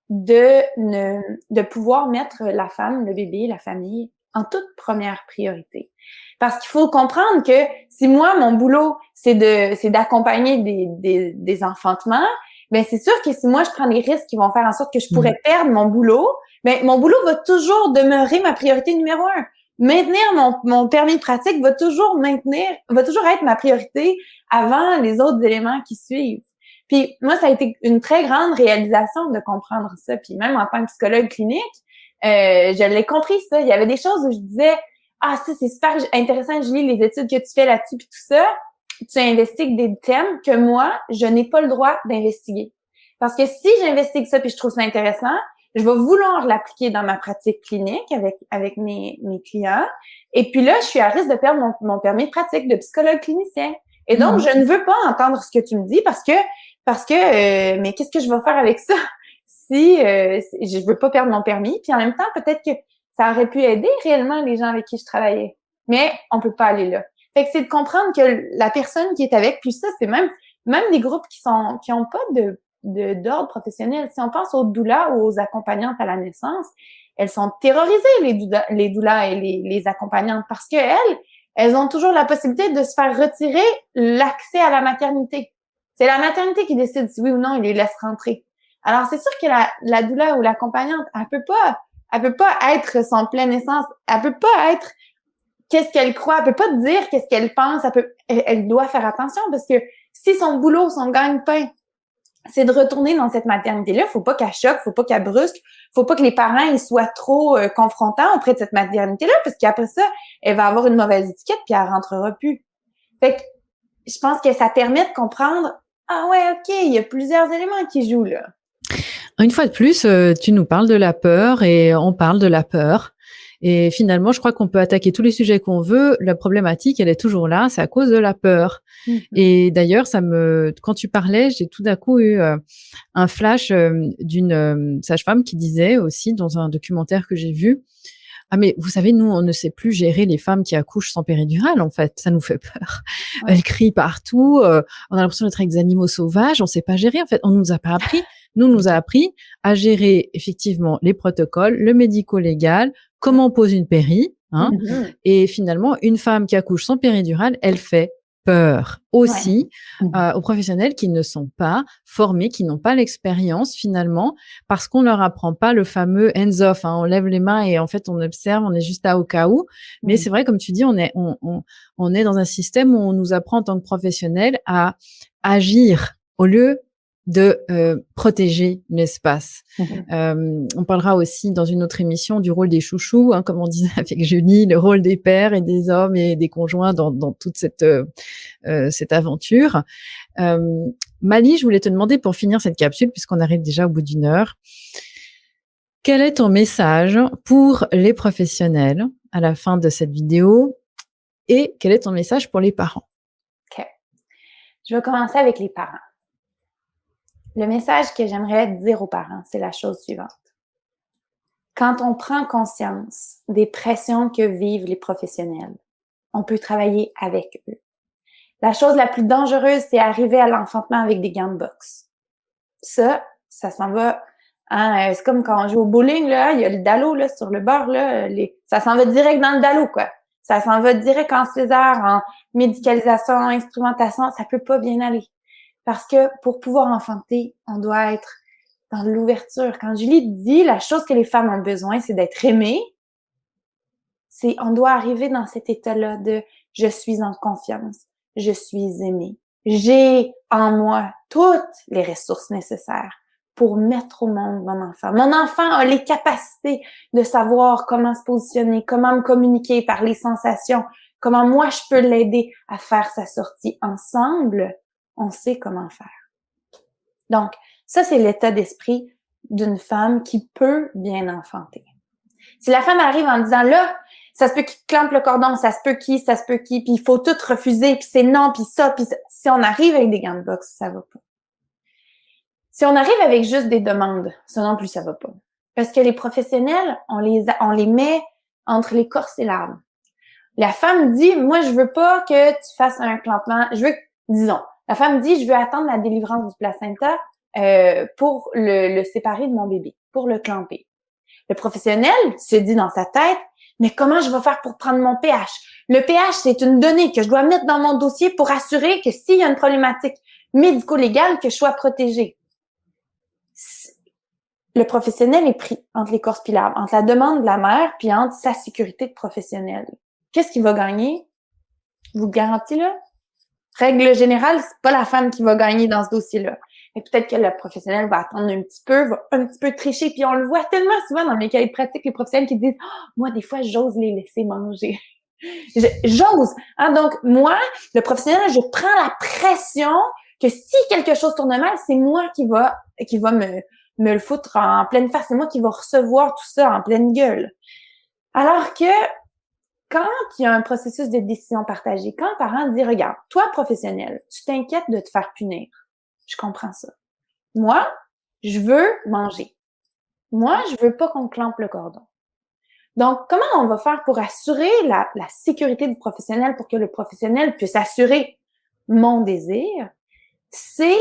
de pouvoir mettre la femme, le bébé, la famille en toute première priorité. Parce qu'il faut comprendre que si moi, mon boulot, c'est d'accompagner des enfantements, ben c'est sûr que si moi, je prends des risques qui vont faire en sorte que je pourrais perdre mon boulot, ben mon boulot va toujours demeurer ma priorité numéro 1. Maintenir mon permis de pratique va toujours être ma priorité avant les autres éléments qui suivent. Puis moi, ça a été une très grande réalisation de comprendre ça. Puis même en tant que psychologue clinique, je l'ai compris ça. Il y avait des choses où je disais, ah, ça, c'est super intéressant, Julie, les études que tu fais là-dessus puis tout ça. Tu investigues des thèmes que moi, je n'ai pas le droit d'investiguer. Parce que si j'investigue ça puis je trouve ça intéressant, je vais vouloir l'appliquer dans ma pratique clinique avec mes clients. Et puis là, je suis à risque de perdre mon permis de pratique de psychologue clinicien. Et donc, je ne veux pas entendre ce que tu me dis parce que mais qu'est-ce que je vais faire avec ça si je veux pas perdre mon permis? Puis en même temps, peut-être que ça aurait pu aider réellement les gens avec qui je travaillais. Mais on peut pas aller là. Fait que c'est de comprendre que la personne qui est avec, puis ça, c'est même des groupes qui ont pas d'ordre professionnel. Si on pense aux doulas ou aux accompagnantes à la naissance, elles sont terrorisées, les doulas et les accompagnantes, parce que elles ont toujours la possibilité de se faire retirer l'accès à la maternité. C'est la maternité qui décide si oui ou non il les laisse rentrer. Alors, c'est sûr que la doula ou l'accompagnante, elle peut pas être son pleine essence. Elle peut pas être qu'est-ce qu'elle croit. Elle peut pas dire qu'est-ce qu'elle pense. Elle doit faire attention parce que si son boulot, son gagne-pain, c'est de retourner dans cette maternité-là, faut pas qu'elle choque, faut pas qu'elle brusque, faut pas que les parents ils soient trop confrontants auprès de cette maternité-là parce qu'après ça, elle va avoir une mauvaise étiquette puis elle rentrera plus. Fait que je pense que ça permet de comprendre ah ouais, OK, il y a plusieurs éléments qui jouent là. Une fois de plus, tu nous parles de la peur et on parle de la peur. Et finalement, je crois qu'on peut attaquer tous les sujets qu'on veut. La problématique, elle est toujours là, c'est à cause de la peur. Et d'ailleurs, quand tu parlais, j'ai tout d'un coup eu un flash d'une sage-femme qui disait aussi dans un documentaire que j'ai vu, ah mais vous savez, nous, on ne sait plus gérer les femmes qui accouchent sans péridurale, en fait. Ça nous fait peur. Ouais. Elles crient partout. On a l'impression d'être avec des animaux sauvages. On ne sait pas gérer. En fait, on ne nous a pas appris. Nous, on nous a appris à gérer effectivement les protocoles, le médico-légal, comment on pose une péri. Et finalement, une femme qui accouche sans péridurale, elle fait peur Ouais. aussi aux professionnels qui ne sont pas formés, qui n'ont pas l'expérience finalement, parce qu'on leur apprend pas le fameux hands-off, hein. On lève les mains et en fait on observe, on est juste là au cas où. Mais c'est vrai, comme tu dis, on est dans un système où on nous apprend en tant que professionnel à agir au lieu de protéger l'espace. On parlera aussi dans une autre émission du rôle des chouchous, hein, comme on disait avec Julie, le rôle des pères et des hommes et des conjoints dans toute cette aventure. Mali, je voulais te demander pour finir cette capsule, puisqu'on arrive déjà au bout d'une heure, quel est ton message pour les professionnels à la fin de cette vidéo et quel est ton message pour les parents? OK. Je vais commencer avec les parents. Le message que j'aimerais dire aux parents, c'est la chose suivante. Quand on prend conscience des pressions que vivent les professionnels, on peut travailler avec eux. La chose la plus dangereuse, c'est arriver à l'enfantement avec des gants de boxe. Ça s'en va. Hein, c'est comme quand on joue au bowling, là, il y a le dallo là, sur le bord, là, ça s'en va direct dans le dallo, quoi. Ça s'en va direct en césar, en médicalisation, instrumentation, ça peut pas bien aller. Parce que pour pouvoir enfanter, on doit être dans l'ouverture. Quand Julie dit la chose que les femmes ont besoin, c'est d'être aimées, on doit arriver dans cet état-là de je suis en confiance, je suis aimée. J'ai en moi toutes les ressources nécessaires pour mettre au monde mon enfant. Mon enfant a les capacités de savoir comment se positionner, comment me communiquer par les sensations, comment moi je peux l'aider à faire sa sortie. Ensemble, on sait comment faire. Donc, ça, c'est l'état d'esprit d'une femme qui peut bien enfanter. Si la femme arrive en disant, là, ça se peut qu'il clampe le cordon, ça se peut qu'il, puis il faut tout refuser, puis c'est non, puis ça, puis ça. Si on arrive avec des gants de boxe, ça va pas. Si on arrive avec juste des demandes, ça non plus, ça va pas. Parce que les professionnels, on les met entre l'écorce et l'arbre. La femme dit, moi, je veux pas que tu fasses un clampement. La femme dit, je veux attendre la délivrance du placenta pour le séparer de mon bébé, pour le clamper. Le professionnel se dit dans sa tête, mais comment je vais faire pour prendre mon pH? Le pH, c'est une donnée que je dois mettre dans mon dossier pour assurer que s'il y a une problématique médico-légale, que je sois protégée. Le professionnel est pris entre l'écorce et l'arbre, entre la demande de la mère puis entre sa sécurité de professionnel. Qu'est-ce qu'il va gagner? Je vous le garantis, là. Règle générale, c'est pas la femme qui va gagner dans ce dossier-là. Et peut-être que le professionnel va attendre un petit peu, va un petit peu tricher, puis on le voit tellement souvent dans mes cahiers de pratique, les professionnels qui disent « moi, des fois, j'ose les laisser manger. » J'ose. Hein? Donc, moi, le professionnel, je prends la pression que si quelque chose tourne mal, c'est moi qui va me le foutre en pleine face. C'est moi qui va recevoir tout ça en pleine gueule. Alors que quand il y a un processus de décision partagée, quand le parent dit « regarde, toi, professionnel, tu t'inquiètes de te faire punir. Je comprends ça. Moi, je veux manger. Moi, je veux pas qu'on clampe le cordon. Donc, comment on va faire pour assurer la sécurité du professionnel pour que le professionnel puisse assurer mon désir? C'est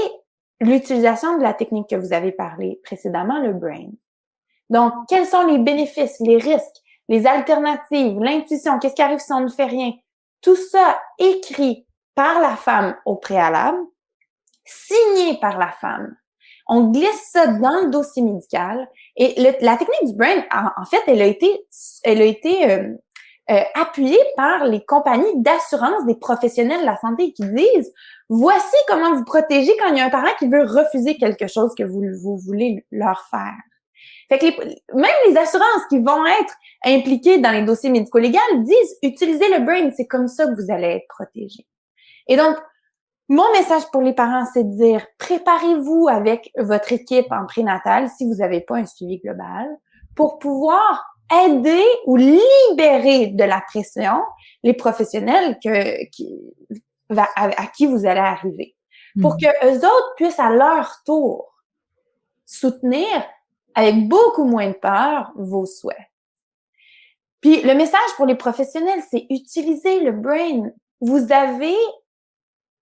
l'utilisation de la technique que vous avez parlé précédemment, le brain. Donc, quels sont les bénéfices, les risques, les alternatives, l'intuition, qu'est-ce qui arrive si on ne fait rien? Tout ça écrit par la femme au préalable, signé par la femme. On glisse ça dans le dossier médical et la technique du brain, en fait, elle a été appuyée par les compagnies d'assurance des professionnels de la santé qui disent voici comment vous protéger quand il y a un parent qui veut refuser quelque chose que vous voulez leur faire. Fait que même les assurances qui vont être impliquées dans les dossiers médico-légaux disent utilisez le brain, c'est comme ça que vous allez être protégé. Et donc, mon message pour les parents, c'est de dire préparez-vous avec votre équipe en prénatal si vous n'avez pas un suivi global pour pouvoir aider ou libérer de la pression les professionnels à qui vous allez arriver. Pour que eux autres puissent à leur tour soutenir avec beaucoup moins de peur vos souhaits. Puis le message pour les professionnels, c'est utiliser le brain. Vous avez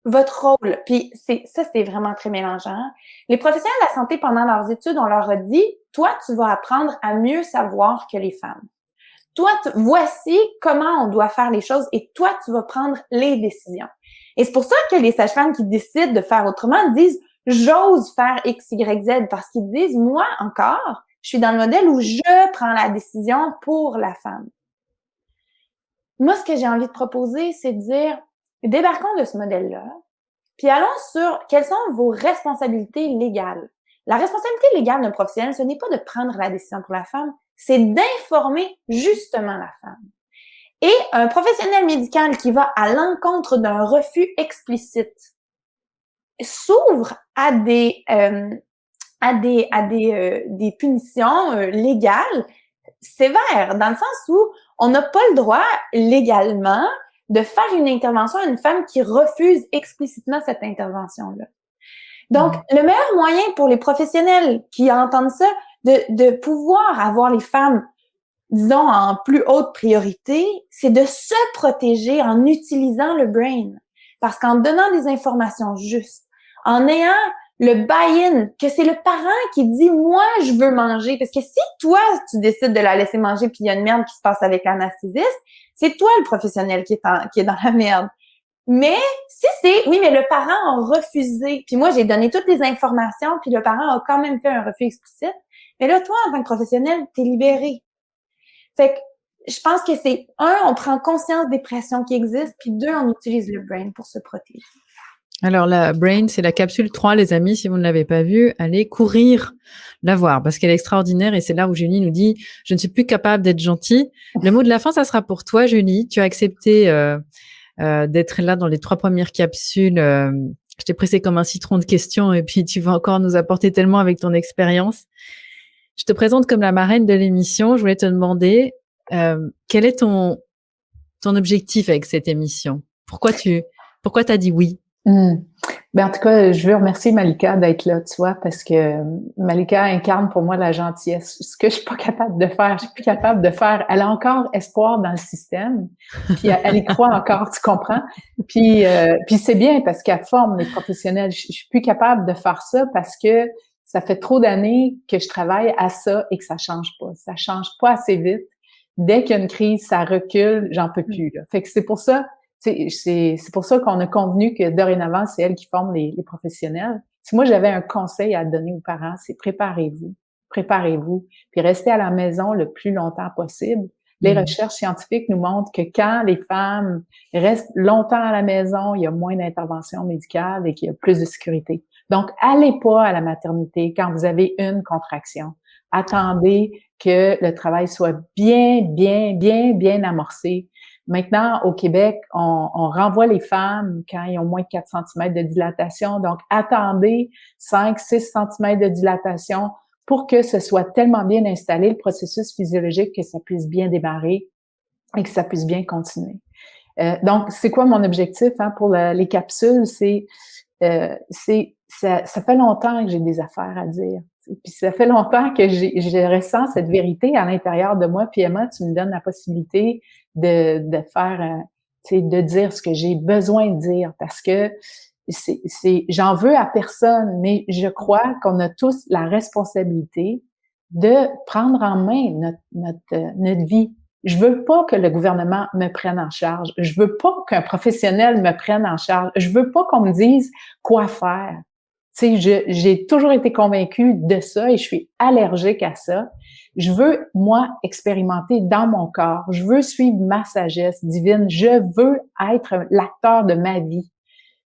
votre rôle, puis ça, c'est vraiment très mélangeant. Les professionnels de la santé, pendant leurs études, on leur a dit, toi, tu vas apprendre à mieux savoir que les femmes. Toi, voici comment on doit faire les choses et toi, tu vas prendre les décisions. Et c'est pour ça que les sages-femmes qui décident de faire autrement disent « j'ose faire X, Y, Z » parce qu'ils disent « moi, encore, je suis dans le modèle où je prends la décision pour la femme. » Moi, ce que j'ai envie de proposer, c'est de dire « débarquons de ce modèle-là, puis allons sur quelles sont vos responsabilités légales. » La responsabilité légale d'un professionnel, ce n'est pas de prendre la décision pour la femme, c'est d'informer justement la femme. Et un professionnel médical qui va à l'encontre d'un refus explicite s'ouvre à des punitions légales sévères, dans le sens où on n'a pas le droit légalement de faire une intervention à une femme qui refuse explicitement cette intervention-là. Donc, le meilleur moyen pour les professionnels qui entendent ça, de pouvoir avoir les femmes, disons, en plus haute priorité, c'est de se protéger en utilisant le brain. Parce qu'en donnant des informations justes, en ayant le buy-in, que c'est le parent qui dit « moi, je veux manger », parce que si toi, tu décides de la laisser manger puis il y a une merde qui se passe avec l'anesthésiste, c'est toi le professionnel qui est dans la merde. Mais si c'est « oui, mais le parent a refusé », puis moi, j'ai donné toutes les informations, puis le parent a quand même fait un refus explicite, mais là, toi, en tant que professionnel, t'es libéré. Fait que je pense que c'est, on prend conscience des pressions qui existent, puis deux, on utilise le brain pour se protéger. Alors, la Brain, c'est la capsule 3, les amis. Si vous ne l'avez pas vue, allez courir la voir parce qu'elle est extraordinaire et c'est là où Julie nous dit « Je ne suis plus capable d'être gentille ». Le mot de la fin, ça sera pour toi, Julie. Tu as accepté d'être là dans les 3 premières capsules. Je t'ai pressé comme un citron de questions et puis tu vas encore nous apporter tellement avec ton expérience. Je te présente comme la marraine de l'émission. Je voulais te demander quel est ton objectif avec cette émission? Pourquoi t'as dit oui? Ben, en tout cas, je veux remercier Malika d'être là, tu vois, parce que Malika incarne pour moi la gentillesse. Ce que je suis pas capable de faire, je suis plus capable de faire. Elle a encore espoir dans le système, puis elle y croit encore, tu comprends? Puis c'est bien parce qu'elle forme les professionnels. Je suis plus capable de faire ça parce que ça fait trop d'années que je travaille à ça et que ça change pas. Ça change pas assez vite. Dès qu'il y a une crise, ça recule, j'en peux plus, là. Fait que c'est pour ça. C'est pour ça qu'on a convenu que dorénavant, c'est elle qui forme les professionnels. Si moi, j'avais un conseil à donner aux parents, c'est préparez-vous, puis restez à la maison le plus longtemps possible. Les recherches scientifiques nous montrent que quand les femmes restent longtemps à la maison, il y a moins d'intervention médicale et qu'il y a plus de sécurité. Donc, allez pas à la maternité quand vous avez une contraction. Attendez que le travail soit bien amorcé. Maintenant, au Québec, on renvoie les femmes quand ils ont moins de 4 cm de dilatation. Donc, attendez 5-6 cm de dilatation pour que ce soit tellement bien installé, le processus physiologique, que ça puisse bien démarrer et que ça puisse bien continuer. Donc, c'est quoi mon objectif pour les capsules? Ça fait longtemps que j'ai des affaires à dire. Puis ça fait longtemps que je ressens cette vérité à l'intérieur de moi. Puis Emma, tu me donnes la possibilité de faire, de dire ce que j'ai besoin de dire parce que j'en veux à personne, mais je crois qu'on a tous la responsabilité de prendre en main notre vie. Je veux pas que le gouvernement me prenne en charge. Je veux pas qu'un professionnel me prenne en charge. Je veux pas qu'on me dise quoi faire. J'ai toujours été convaincue de ça et je suis allergique à ça. Je veux, moi, expérimenter dans mon corps. Je veux suivre ma sagesse divine. Je veux être l'acteur de ma vie.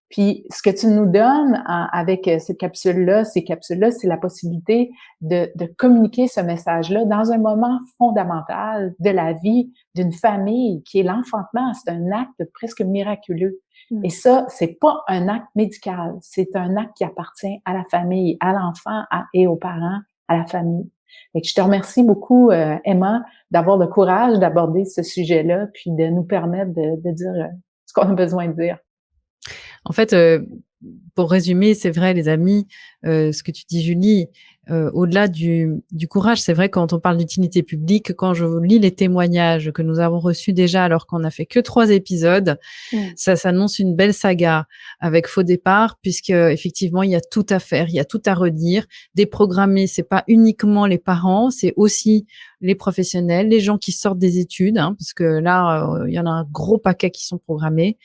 Puis, ce que tu nous donnes avec ces capsules-là, c'est la possibilité de communiquer ce message-là dans un moment fondamental de la vie d'une famille qui est l'enfantement. C'est un acte presque miraculeux. Et ça, c'est pas un acte médical. C'est un acte qui appartient à la famille, à l'enfant et aux parents, à la famille. Et je te remercie beaucoup, Emma, d'avoir le courage d'aborder ce sujet-là, puis de nous permettre de dire ce qu'on a besoin de dire. En fait, pour résumer, c'est vrai, les amis, ce que tu dis, Julie, au-delà du courage, c'est vrai, quand on parle d'utilité publique, quand je lis les témoignages que nous avons reçus déjà, alors qu'on n'a fait que 3 épisodes, ça s'annonce une belle saga avec Faux départ, puisque effectivement, il y a tout à faire, il y a tout à redire. Déprogrammer, c'est pas uniquement les parents, c'est aussi les professionnels, les gens qui sortent des études, hein, parce que là, il y en a un gros paquet qui sont programmés.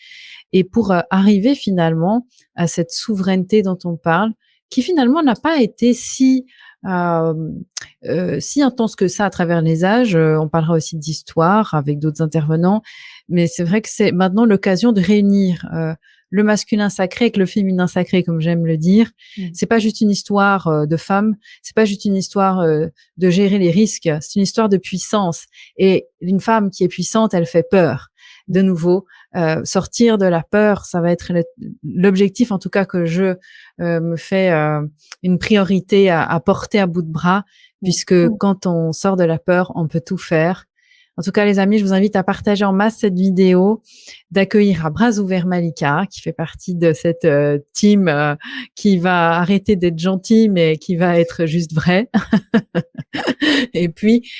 Et pour arriver finalement à cette souveraineté dont on parle, qui finalement n'a pas été si intense que ça à travers les âges. On parlera aussi d'histoire avec d'autres intervenants, mais c'est vrai que c'est maintenant l'occasion de réunir le masculin sacré avec le féminin sacré, comme j'aime le dire. C'est pas juste une histoire de femmes, c'est pas juste une histoire de gérer les risques, c'est une histoire de puissance. Et une femme qui est puissante, elle fait peur. De nouveau, sortir de la peur, ça va être l'objectif, en tout cas que je me fais une priorité à porter à bout de bras, puisque quand on sort de la peur, on peut tout faire. En tout cas, les amis, je vous invite à partager en masse cette vidéo, d'accueillir à bras ouverts Malika, qui fait partie de cette team qui va arrêter d'être gentille, mais qui va être juste vraie. Et puis,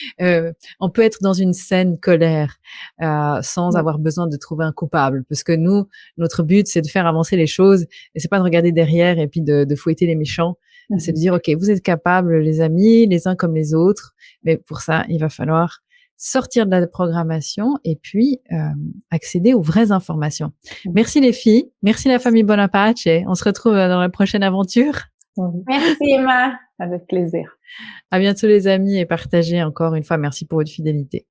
on peut être dans une saine colère sans avoir besoin de trouver un coupable, parce que nous, notre but, c'est de faire avancer les choses, et c'est pas de regarder derrière et puis de fouetter les méchants. C'est de dire, OK, vous êtes capables, les amis, les uns comme les autres, mais pour ça, il va falloir sortir de la programmation et puis accéder aux vraies informations. Merci les filles, merci la famille Bonaparte, et on se retrouve dans la prochaine aventure. Merci Emma. Avec plaisir. À bientôt les amis, et partagez encore une fois. Merci pour votre fidélité.